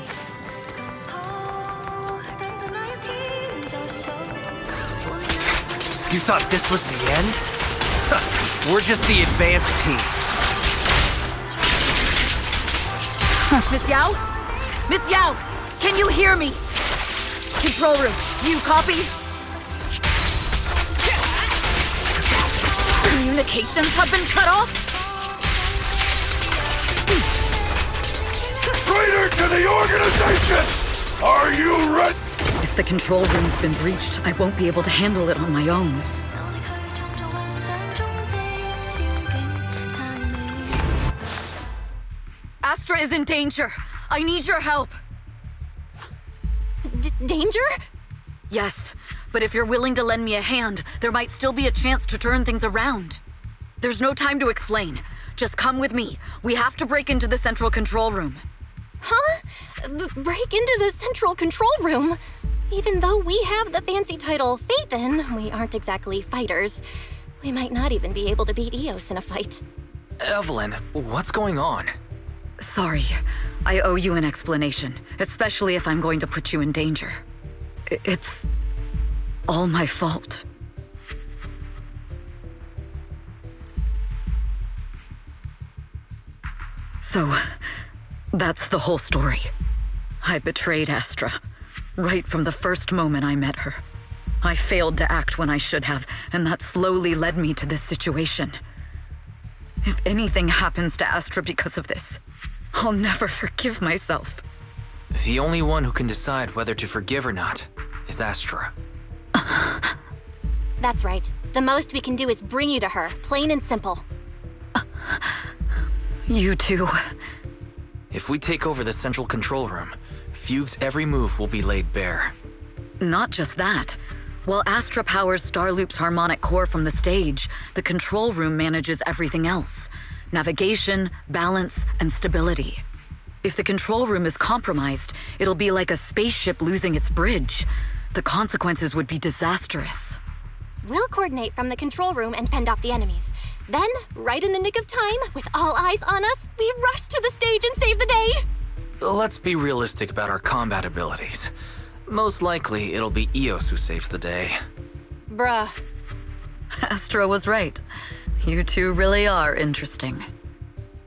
You thought this was the end? We're just the advanced team. Miss Yao? Miss Yao, can you hear me? Control room, you copy? Communications have been cut off? Traitor to the organization! Are you ready? If the control room's been breached, I won't be able to handle it on my own. Astra is in danger. I need your help. Danger? Yes, but if you're willing to lend me a hand, there might still be a chance to turn things around. There's no time to explain. Just come with me. We have to break into the central control room. Huh? Break into the central control room? Even though we have the fancy title Phaethon, we aren't exactly fighters. We might not even be able to beat Eos in a fight. Evelyn, what's going on? Sorry. I owe you an explanation, especially if I'm going to put you in danger. It's all my fault. So, that's the whole story. I betrayed Astra, right from the first moment I met her. I failed to act when I should have, and that slowly led me to this situation. If anything happens to Astra because of this, I'll never forgive myself. The only one who can decide whether to forgive or not is Astra. That's right. The most we can do is bring you to her, plain and simple. You too. If we take over the central control room, Fugue's every move will be laid bare. Not just that. While Astra powers Starloop's harmonic core from the stage, the control room manages everything else. Navigation, balance, and stability. If the control room is compromised, it'll be like a spaceship losing its bridge. The consequences would be disastrous. We'll coordinate from the control room and fend off the enemies. Then, right in the nick of time, with all eyes on us, we rush to the stage and save the day! Let's be realistic about our combat abilities. Most likely, it'll be Eos who saves the day. Bruh. Astra was right. You two really are interesting.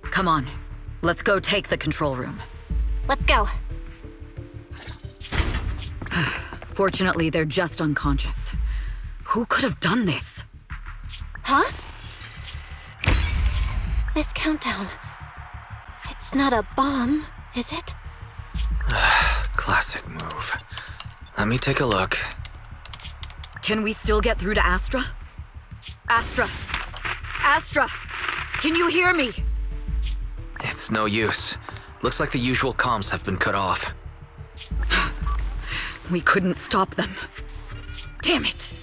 Come on, let's go take the control room. Let's go. Fortunately, they're just unconscious. Who could have done this? Huh? This countdown. It's not a bomb, is it? Classic move. Let me take a look. Can we still get through to Astra? Astra! Astra! Can you hear me? It's no use. Looks like the usual comms have been cut off. We couldn't stop them. Damn it!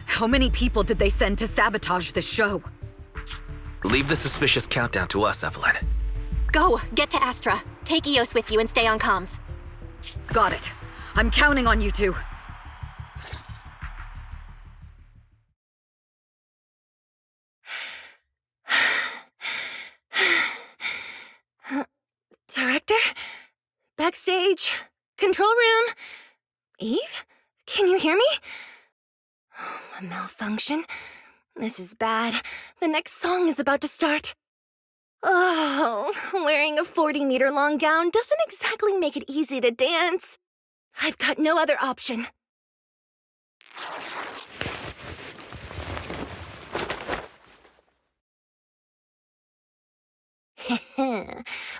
How many people did they send to sabotage this show? Leave the suspicious countdown to us, Evelyn. Go! Get to Astra. Take Eos with you and stay on comms. Got it. I'm counting on you two. Director? Backstage? Control room? Eve? Can you hear me? A malfunction? This is bad. The next song is about to start. Oh, wearing a 40-meter-long gown doesn't exactly make it easy to dance. I've got no other option.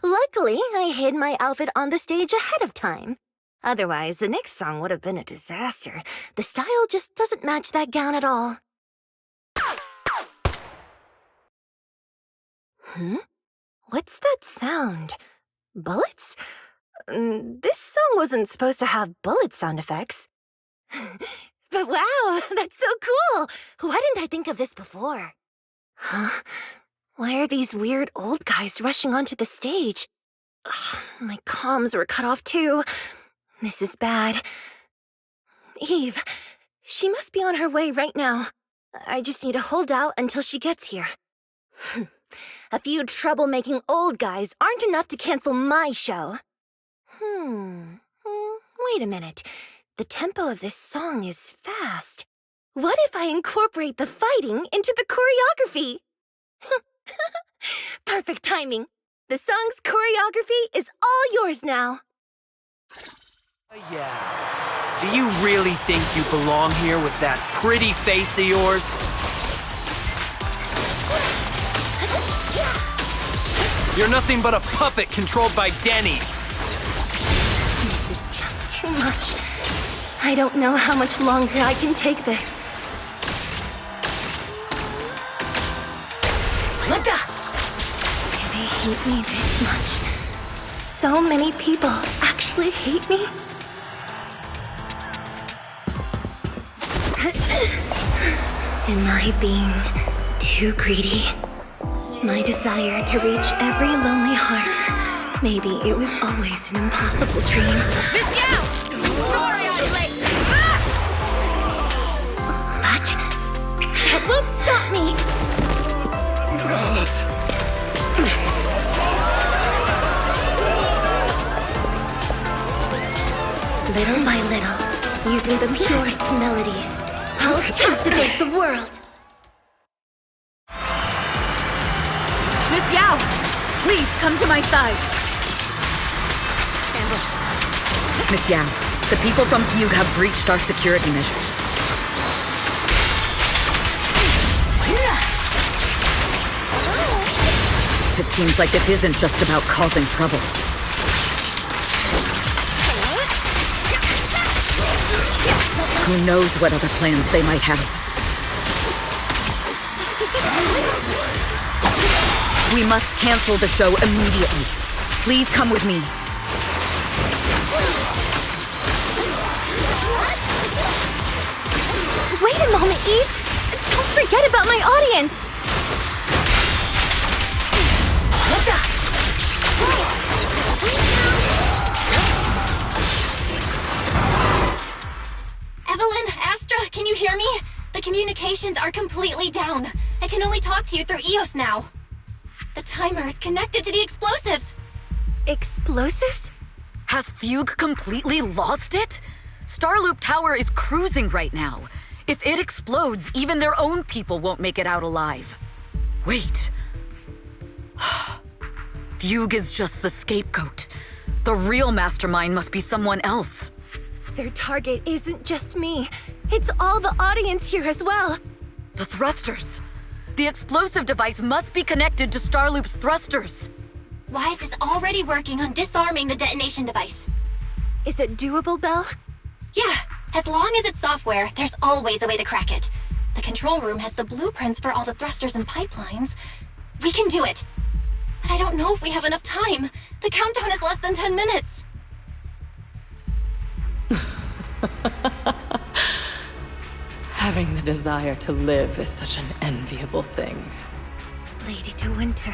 Luckily, I hid my outfit on the stage ahead of time. Otherwise, the next song would have been a disaster. The style just doesn't match that gown at all. What's that sound? Bullets? This song wasn't supposed to have bullet sound effects. But wow, that's so cool! Why didn't I think of this before? Huh? Why are these weird old guys rushing onto the stage? Ugh, my comms were cut off too. This is bad. Eve, she must be on her way right now. I just need to hold out until she gets here. A few troublemaking old guys aren't enough to cancel my show. Wait a minute. The tempo of this song is fast. What if I incorporate the fighting into the choreography? Perfect timing. The song's choreography is all yours now. Yeah. Do you really think you belong here with that pretty face of yours? You're nothing but a puppet controlled by Denny. This is just too much. I don't know how much longer I can take this. Do they hate me this much? So many people actually hate me? Am I being too greedy? My desire to reach every lonely heart. Maybe it was always an impossible dream. Miss Yao! Sorry I'm late! But that won't stop me! Little by little, using the purest melodies, I'll captivate the world. Miss Yao, please come to my side. Miss Yao, the people from Fugue have breached our security measures. It seems like this isn't just about causing trouble. Who knows what other plans they might have. We must cancel the show immediately. Please come with me. Wait a moment, Eve! Don't forget about my audience! hear me? The communications are completely down. I can only talk to you through eous now. The timer is connected to the explosives. Explosives? Has Fugue completely lost it? Starloop Tower is cruising right now. If it explodes, even their own people won't make it out alive. Wait. Fugue is just the scapegoat. The real mastermind must be someone else. Their target isn't just me. It's all the audience here as well. The thrusters. The explosive device must be connected to Starloop's thrusters. Wise is already working on disarming the detonation device. Is it doable, Belle? Yeah, as long as it's software, there's always a way to crack it. The control room has the blueprints for all the thrusters and pipelines. We can do it. But I don't know if we have enough time. The countdown is less than 10 minutes. Having the desire to live is such an enviable thing. Lady De Winter,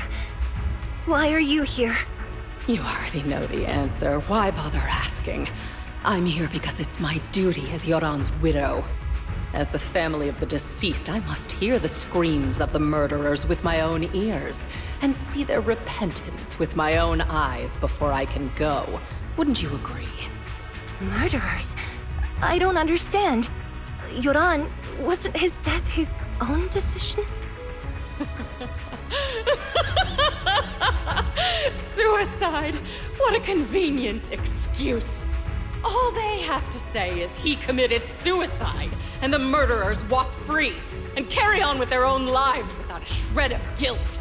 why are you here? You already know the answer. Why bother asking? I'm here because it's my duty as Yoran's widow. As the family of the deceased, I must hear the screams of the murderers with my own ears, and see their repentance with my own eyes before I can go. Wouldn't you agree? Murderers? I don't understand. Yoran, wasn't his death his own decision? Suicide! What a convenient excuse. All they have to say is he committed suicide, and the murderers walk free and carry on with their own lives without a shred of guilt.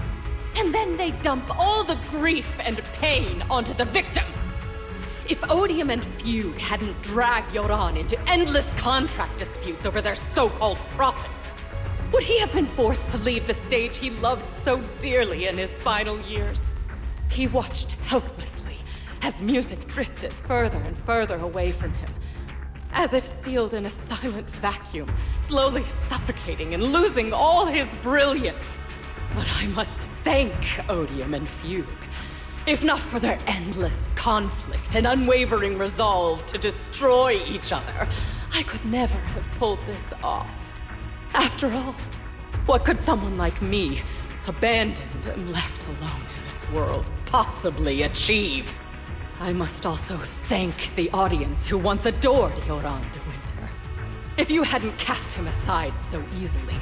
And then they dump all the grief and pain onto the victim. If Odium and Fugue hadn't dragged Yoran into endless contract disputes over their so-called profits, would he have been forced to leave the stage he loved so dearly in his final years? He watched helplessly as music drifted further and further away from him, as if sealed in a silent vacuum, slowly suffocating and losing all his brilliance. But I must thank Odium and Fugue. If not for their endless conflict and unwavering resolve to destroy each other, I could never have pulled this off. After all, what could someone like me, abandoned and left alone in this world, possibly achieve? I must also thank the audience who once adored Yoran de Winter. If you hadn't cast him aside so easily,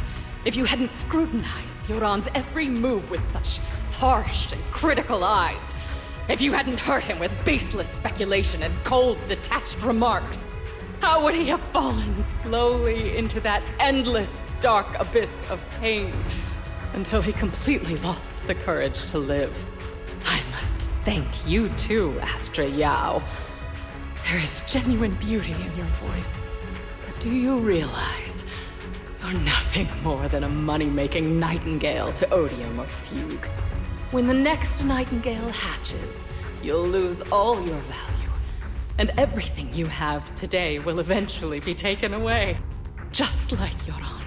if you hadn't scrutinized Yoran's every move with such harsh and critical eyes, if you hadn't hurt him with baseless speculation and cold, detached remarks, how would he have fallen slowly into that endless, dark abyss of pain until he completely lost the courage to live? I must thank you too, Astra Yao. There is genuine beauty in your voice. But do you realize you're nothing more than a money-making nightingale to Odium or Fugue? When the next nightingale hatches, you'll lose all your value, and everything you have today will eventually be taken away. Just like Yoran,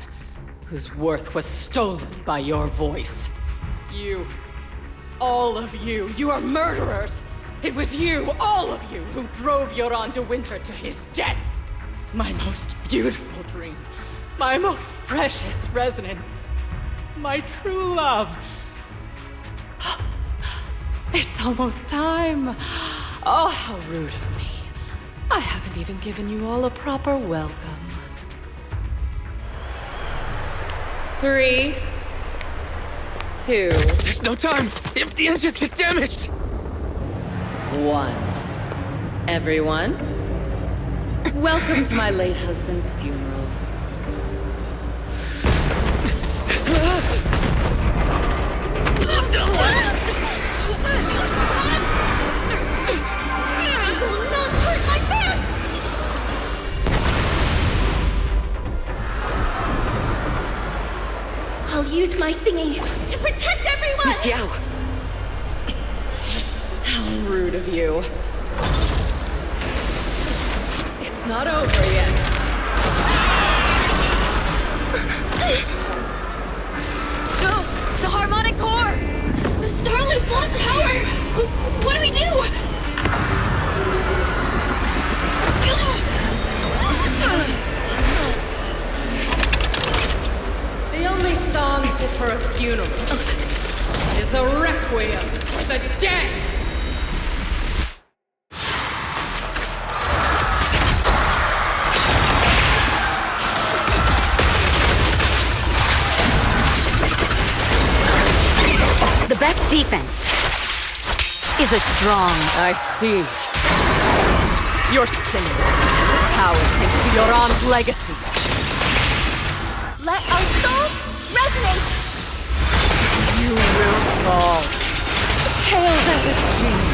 whose worth was stolen by your voice. You, all of you, you are murderers! It was you, all of you, who drove Yoran de Winter to his death! My most beautiful dream, my most precious resonance, my true love. It's almost time. Oh, how rude of me. I haven't even given you all a proper welcome. 3, 2, There's no time! If the engines get damaged! 1. Everyone, welcome to my late husband's funeral. I'll use my singing to protect everyone! Miss Yao! How rude of you. It's not over yet. No! The harmonic core! The Starloop's lost power! What do we do? is a requiem for the dead! The best defense is a strong... I see. You're sinning. The powers into Yoran's legacy. Let our souls resonate! You will fall. Pale as a genie.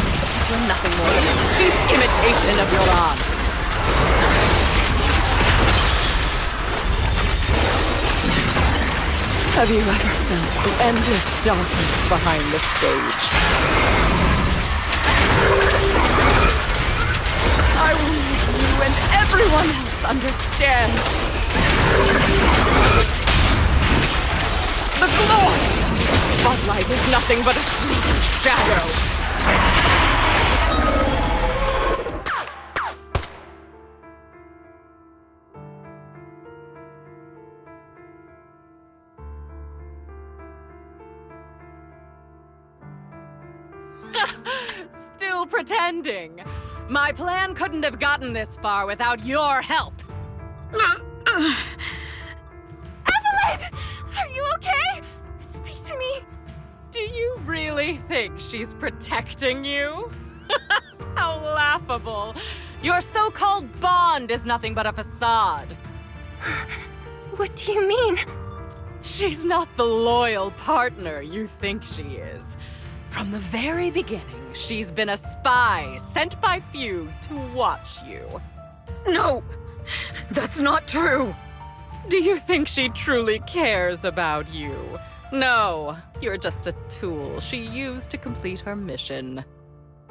You're nothing more than a cheap imitation of Yoran. Have you ever felt the endless darkness behind the stage? I will make you and everyone else understand. The glory of the spotlight is nothing but a fleeting shadow. Still pretending. My plan couldn't have gotten this far without your help. Evelyn! Are you okay? Speak to me. Do you really think she's protecting you? How laughable. Your so-called bond is nothing but a facade. What do you mean? She's not the loyal partner you think she is. From the very beginning, she's been a spy sent by few to watch you. No! That's not true! Do you think she truly cares about you? No, you're just a tool she used to complete her mission.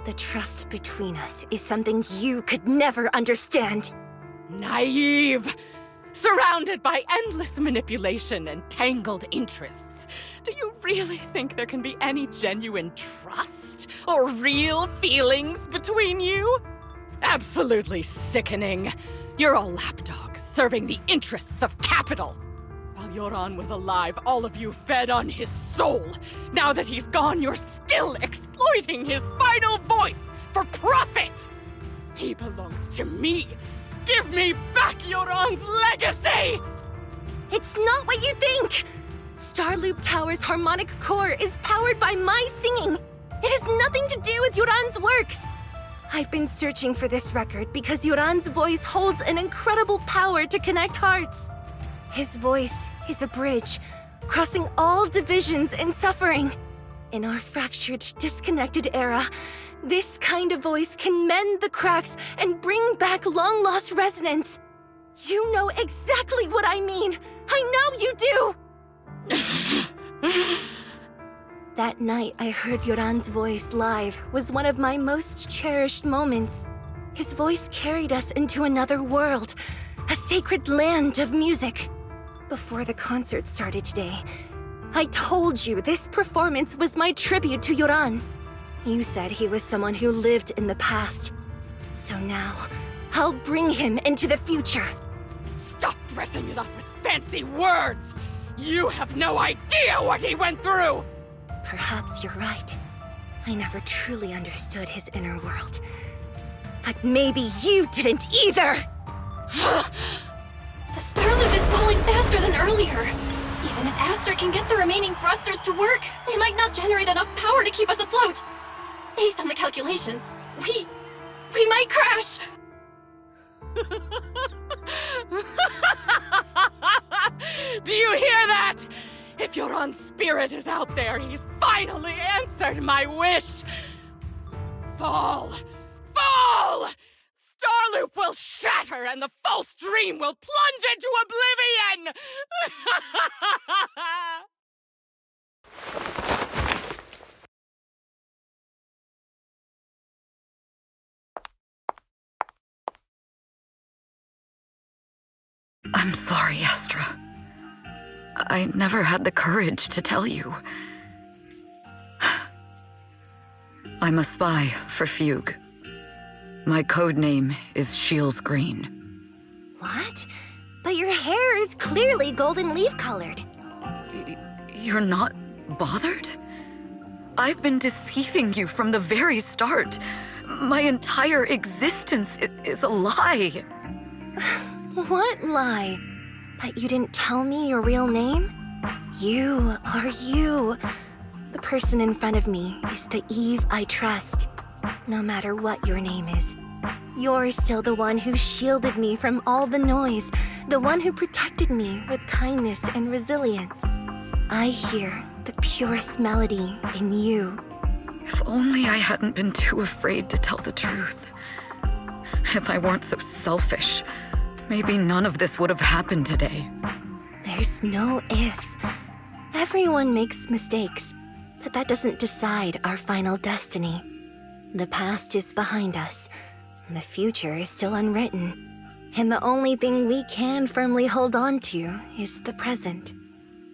The trust between us is something you could never understand. Naive! Surrounded by endless manipulation and tangled interests. Do you really think there can be any genuine trust or real feelings between you? Absolutely sickening. You're all lapdogs serving the interests of capital. While Yoran was alive, all of you fed on his soul. Now that he's gone, you're still exploiting his final voice for profit. He belongs to me. Give me back Yoran's legacy! It's not what you think! Starloop Tower's harmonic core is powered by my singing. It has nothing to do with Yoran's works. I've been searching for this record because Yoran's voice holds an incredible power to connect hearts. His voice is a bridge, crossing all divisions and suffering. In our fractured, disconnected era, this kind of voice can mend the cracks and bring back long-lost resonance. You know exactly what I mean. I know you do! That night I heard Yoran's voice live was one of my most cherished moments. His voice carried us into another world, a sacred land of music. Before the concert started today, I told you this performance was my tribute to Yoran. You said he was someone who lived in the past. So now, I'll bring him into the future. Stop dressing it up with fancy words! You have no idea what he went through! Perhaps you're right. I never truly understood his inner world. But maybe you didn't either! The Starloop is pulling faster than earlier. Even if Astra can get the remaining thrusters to work, they might not generate enough power to keep us afloat. Based on the calculations, we might crash! Do you hear that? If Yoran's spirit is out there, he's finally answered my wish! Fall! Fall! Starloop will shatter and the false dream will plunge into oblivion! I'm sorry, Astra. I never had the courage to tell you. I'm a spy for Fugue. My code name is Shields Green. What? But your hair is clearly golden leaf colored. You're not bothered? I've been deceiving you from the very start. My entire existence is a lie. What lie? That you didn't tell me your real name? You are you. The person in front of me is the Eve I trust. No matter what your name is. You're still the one who shielded me from all the noise, the one who protected me with kindness and resilience. I hear the purest melody in you. If only I hadn't been too afraid to tell the truth. If I weren't so selfish, maybe none of this would have happened today. There's no if. Everyone makes mistakes, but that doesn't decide our final destiny. The past is behind us. The future is still unwritten. And the only thing we can firmly hold on to is the present.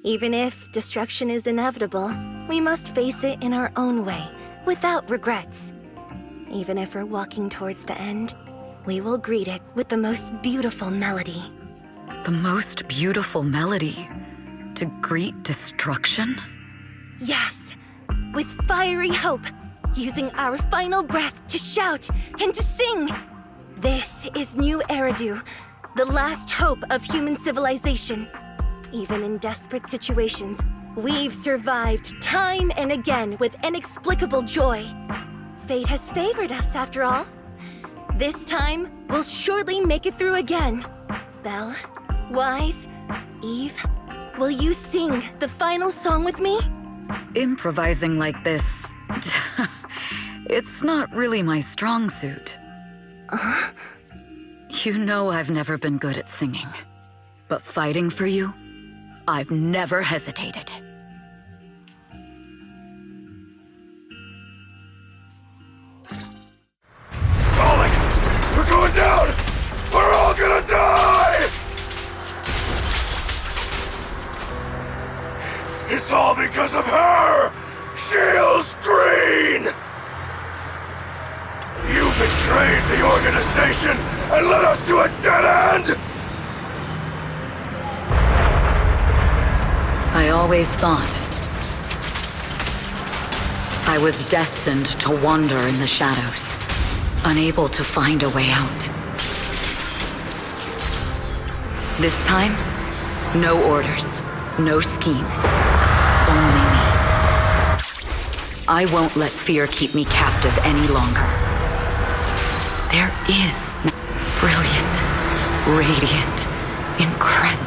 Even if destruction is inevitable, we must face it in our own way, without regrets. Even if we're walking towards the end, we will greet it with the most beautiful melody. The most beautiful melody? To greet destruction? Yes, with fiery hope, using our final breath to shout and to sing. This is New Eridu, the last hope of human civilization. Even in desperate situations, we've survived time and again with inexplicable joy. Fate has favored us, after all. This time, we'll surely make it through again. Belle, Wise, Eve, will you sing the final song with me? Improvising like this... it's not really my strong suit. You know I've never been good at singing. But fighting for you, I've never hesitated. Falling! We're going down! We're all gonna die! It's all because of her! Shield's green! You betrayed the organization and led us to a dead end! I always thought I was destined to wander in the shadows, unable to find a way out. This time, no orders, no schemes, only me. I won't let fear keep me captive any longer. There is brilliant, radiant, incredible.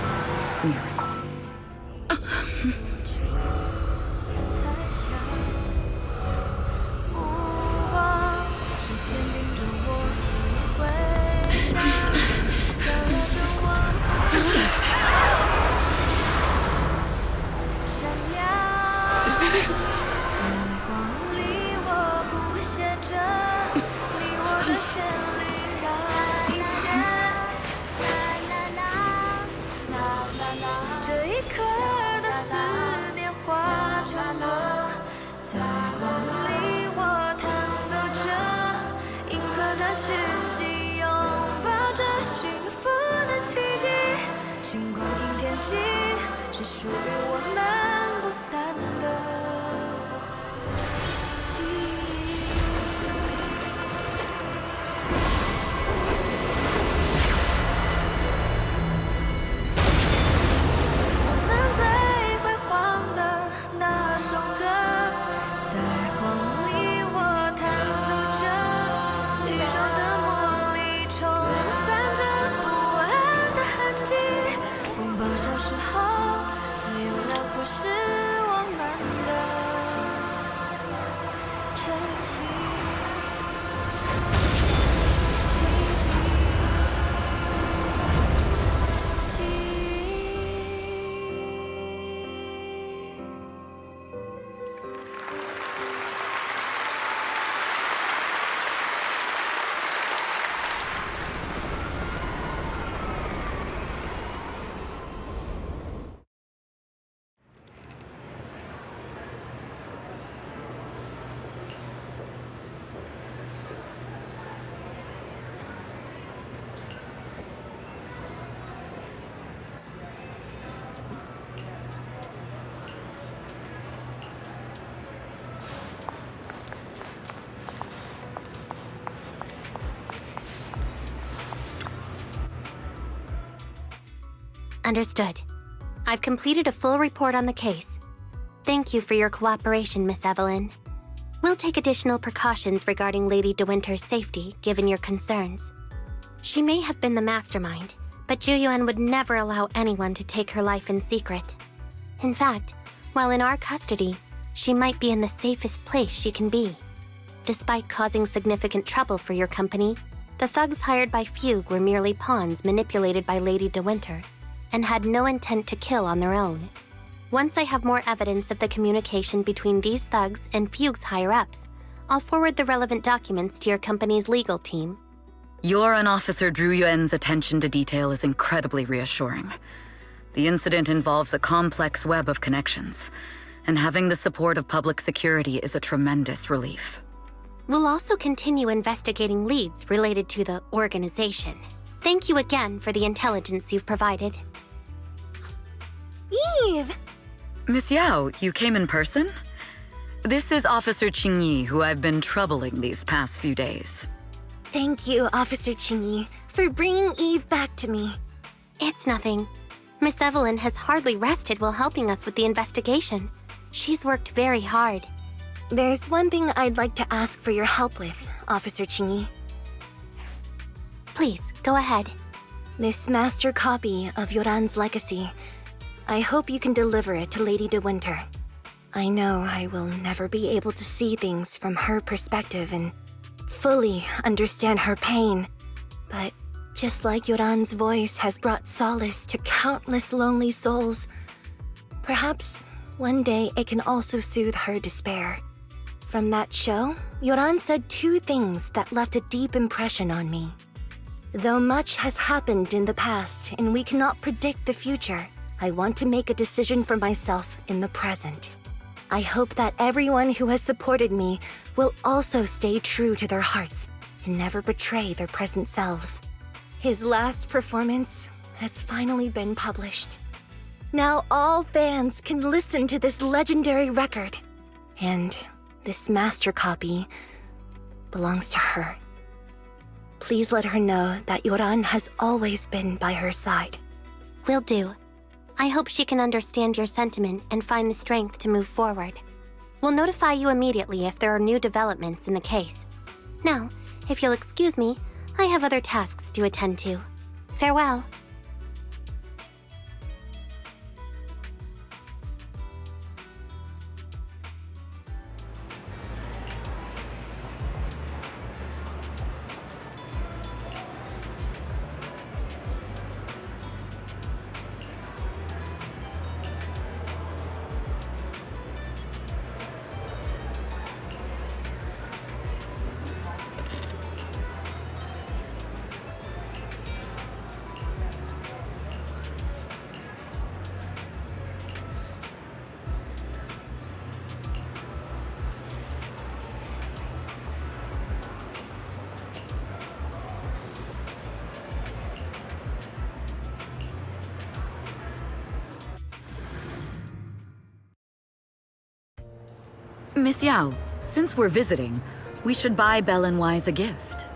Understood. I've completed a full report on the case. Thank you for your cooperation, Miss Evelyn. We'll take additional precautions regarding Lady De Winter's safety, given your concerns. She may have been the mastermind, but Juyuan would never allow anyone to take her life in secret. In fact, while in our custody, she might be in the safest place she can be. Despite causing significant trouble for your company, the thugs hired by Fugue were merely pawns manipulated by Lady De Winter, and had no intent to kill on their own. Once I have more evidence of the communication between these thugs and Fugue's higher-ups, I'll forward the relevant documents to your company's legal team. Your and Officer Zhu Yuan's attention to detail is incredibly reassuring. The incident involves a complex web of connections, and having the support of public security is a tremendous relief. We'll also continue investigating leads related to the organization. Thank you again for the intelligence you've provided. Eve! Miss Yao, you came in person? This is Officer Qingyi, who I've been troubling these past few days. Thank you, Officer Qingyi, for bringing Eve back to me. It's nothing. Miss Evelyn has hardly rested while helping us with the investigation. She's worked very hard. There's one thing I'd like to ask for your help with, Officer Qingyi. Please, go ahead. This master copy of Yoran's legacy. I hope you can deliver it to Lady De Winter. I know I will never be able to see things from her perspective and fully understand her pain. But just like Yoran's voice has brought solace to countless lonely souls, perhaps one day it can also soothe her despair. From that show, Yoran said two things that left a deep impression on me. Though much has happened in the past and we cannot predict the future, I want to make a decision for myself in the present. I hope that everyone who has supported me will also stay true to their hearts and never betray their present selves. His last performance has finally been published. Now all fans can listen to this legendary record. And this master copy belongs to her. Please let her know that Yoran has always been by her side. Will do. I hope she can understand your sentiment and find the strength to move forward. We'll notify you immediately if there are new developments in the case. Now, if you'll excuse me, I have other tasks to attend to. Farewell. Miss Yao, since we're visiting, we should buy Belle and Wise a gift.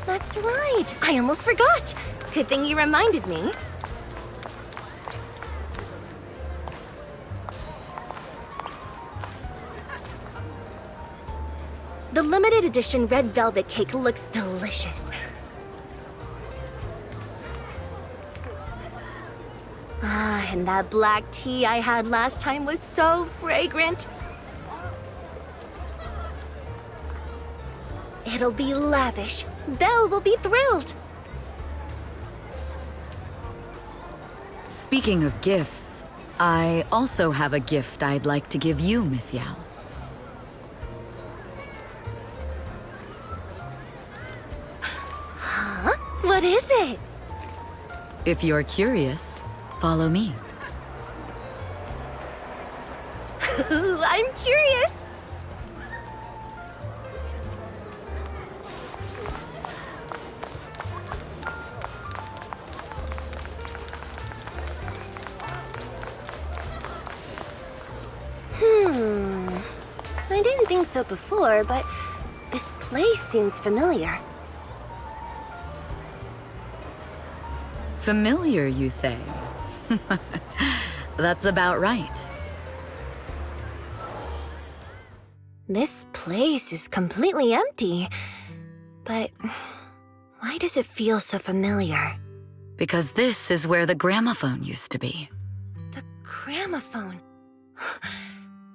That's right! I almost forgot! Good thing you reminded me. The limited edition red velvet cake looks delicious. Ah, and that black tea I had last time was so fragrant. It'll be lavish. Belle will be thrilled. Speaking of gifts, I also have a gift I'd like to give you, Miss Yao. Huh? What is it? If you're curious, follow me. I'm curious. I didn't think so before, but this place seems familiar. Familiar, you say? That's about right. This place is completely empty. But why does it feel so familiar? Because this is where the gramophone used to be. The gramophone.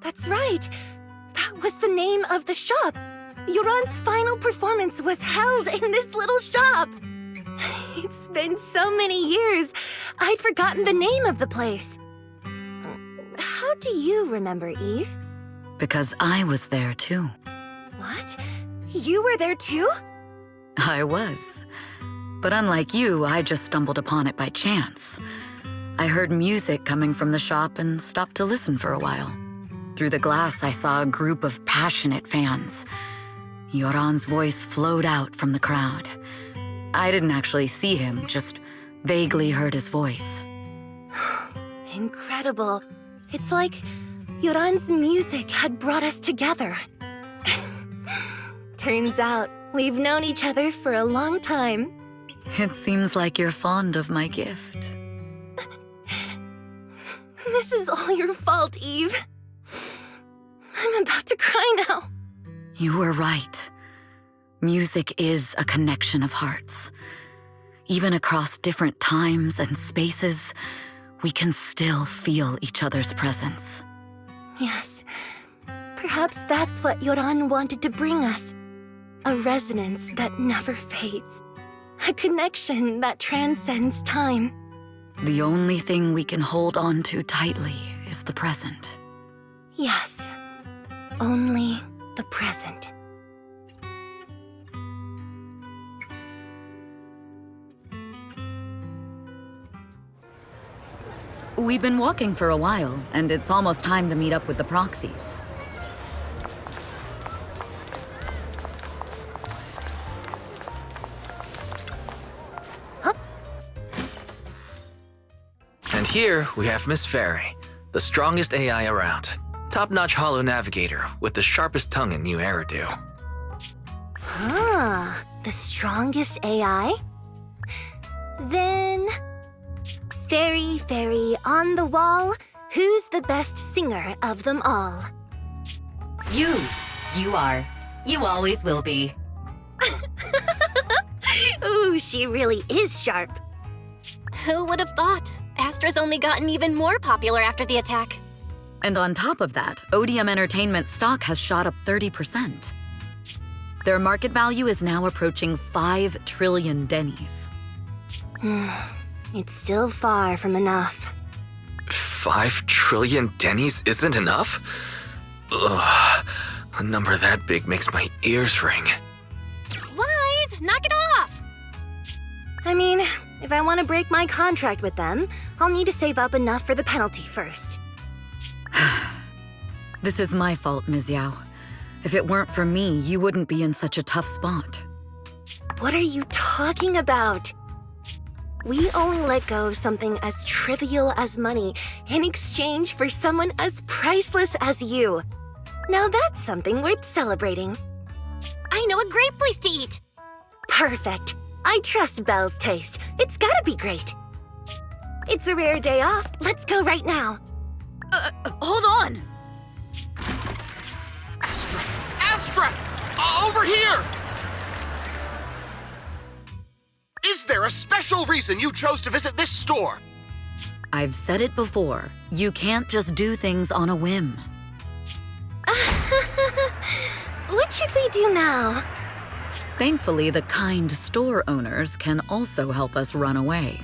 That's right. That was the name of the shop. Yoran's final performance was held in this little shop. It's been so many years, I'd forgotten the name of the place. How do you remember, Eve? Because I was there too. What? You were there too? I was. But unlike you, I just stumbled upon it by chance. I heard music coming from the shop and stopped to listen for a while. Through the glass, I saw a group of passionate fans. Yoran's voice flowed out from the crowd. I didn't actually see him, just vaguely heard his voice. Incredible. It's like Yoran's music had brought us together. Turns out, we've known each other for a long time. It seems like you're fond of my gift. This is all your fault, Eve. I'm about to cry now. You were right. Music is a connection of hearts. Even across different times and spaces, we can still feel each other's presence. Yes. Perhaps that's what Yoran wanted to bring us. A resonance that never fades. A connection that transcends time. The only thing we can hold on to tightly is the present. Yes. Only the present. We've been walking for a while, and it's almost time to meet up with the proxies. And here we have Miss Fairy, the strongest AI around. Top-notch holo navigator with the sharpest tongue in New Eridu. The strongest AI? Then... Fairy, on the wall, who's the best singer of them all? You. You are. You always will be. Ooh, she really is sharp. Who would have thought? Astra's only gotten even more popular after the attack. And on top of that, Odium Entertainment stock has shot up 30%. Their market value is now approaching 5 trillion dennies. It's still far from enough. 5 trillion dennies isn't enough? Ugh, a number that big makes my ears ring. Wise, knock it off! I mean, if I want to break my contract with them, I'll need to save up enough for the penalty first. This is my fault, Ms. Yao. If it weren't for me, you wouldn't be in such a tough spot. What are you talking about? We only let go of something as trivial as money in exchange for someone as priceless as you. Now that's something worth celebrating. I know a great place to eat! Perfect. I trust Belle's taste. It's gotta be great. It's a rare day off. Let's go right now. Hold on! Astra! Over here! Is there a special reason you chose to visit this store? I've said it before. You can't just do things on a whim. What should we do now? Thankfully, the kind store owners can also help us run away.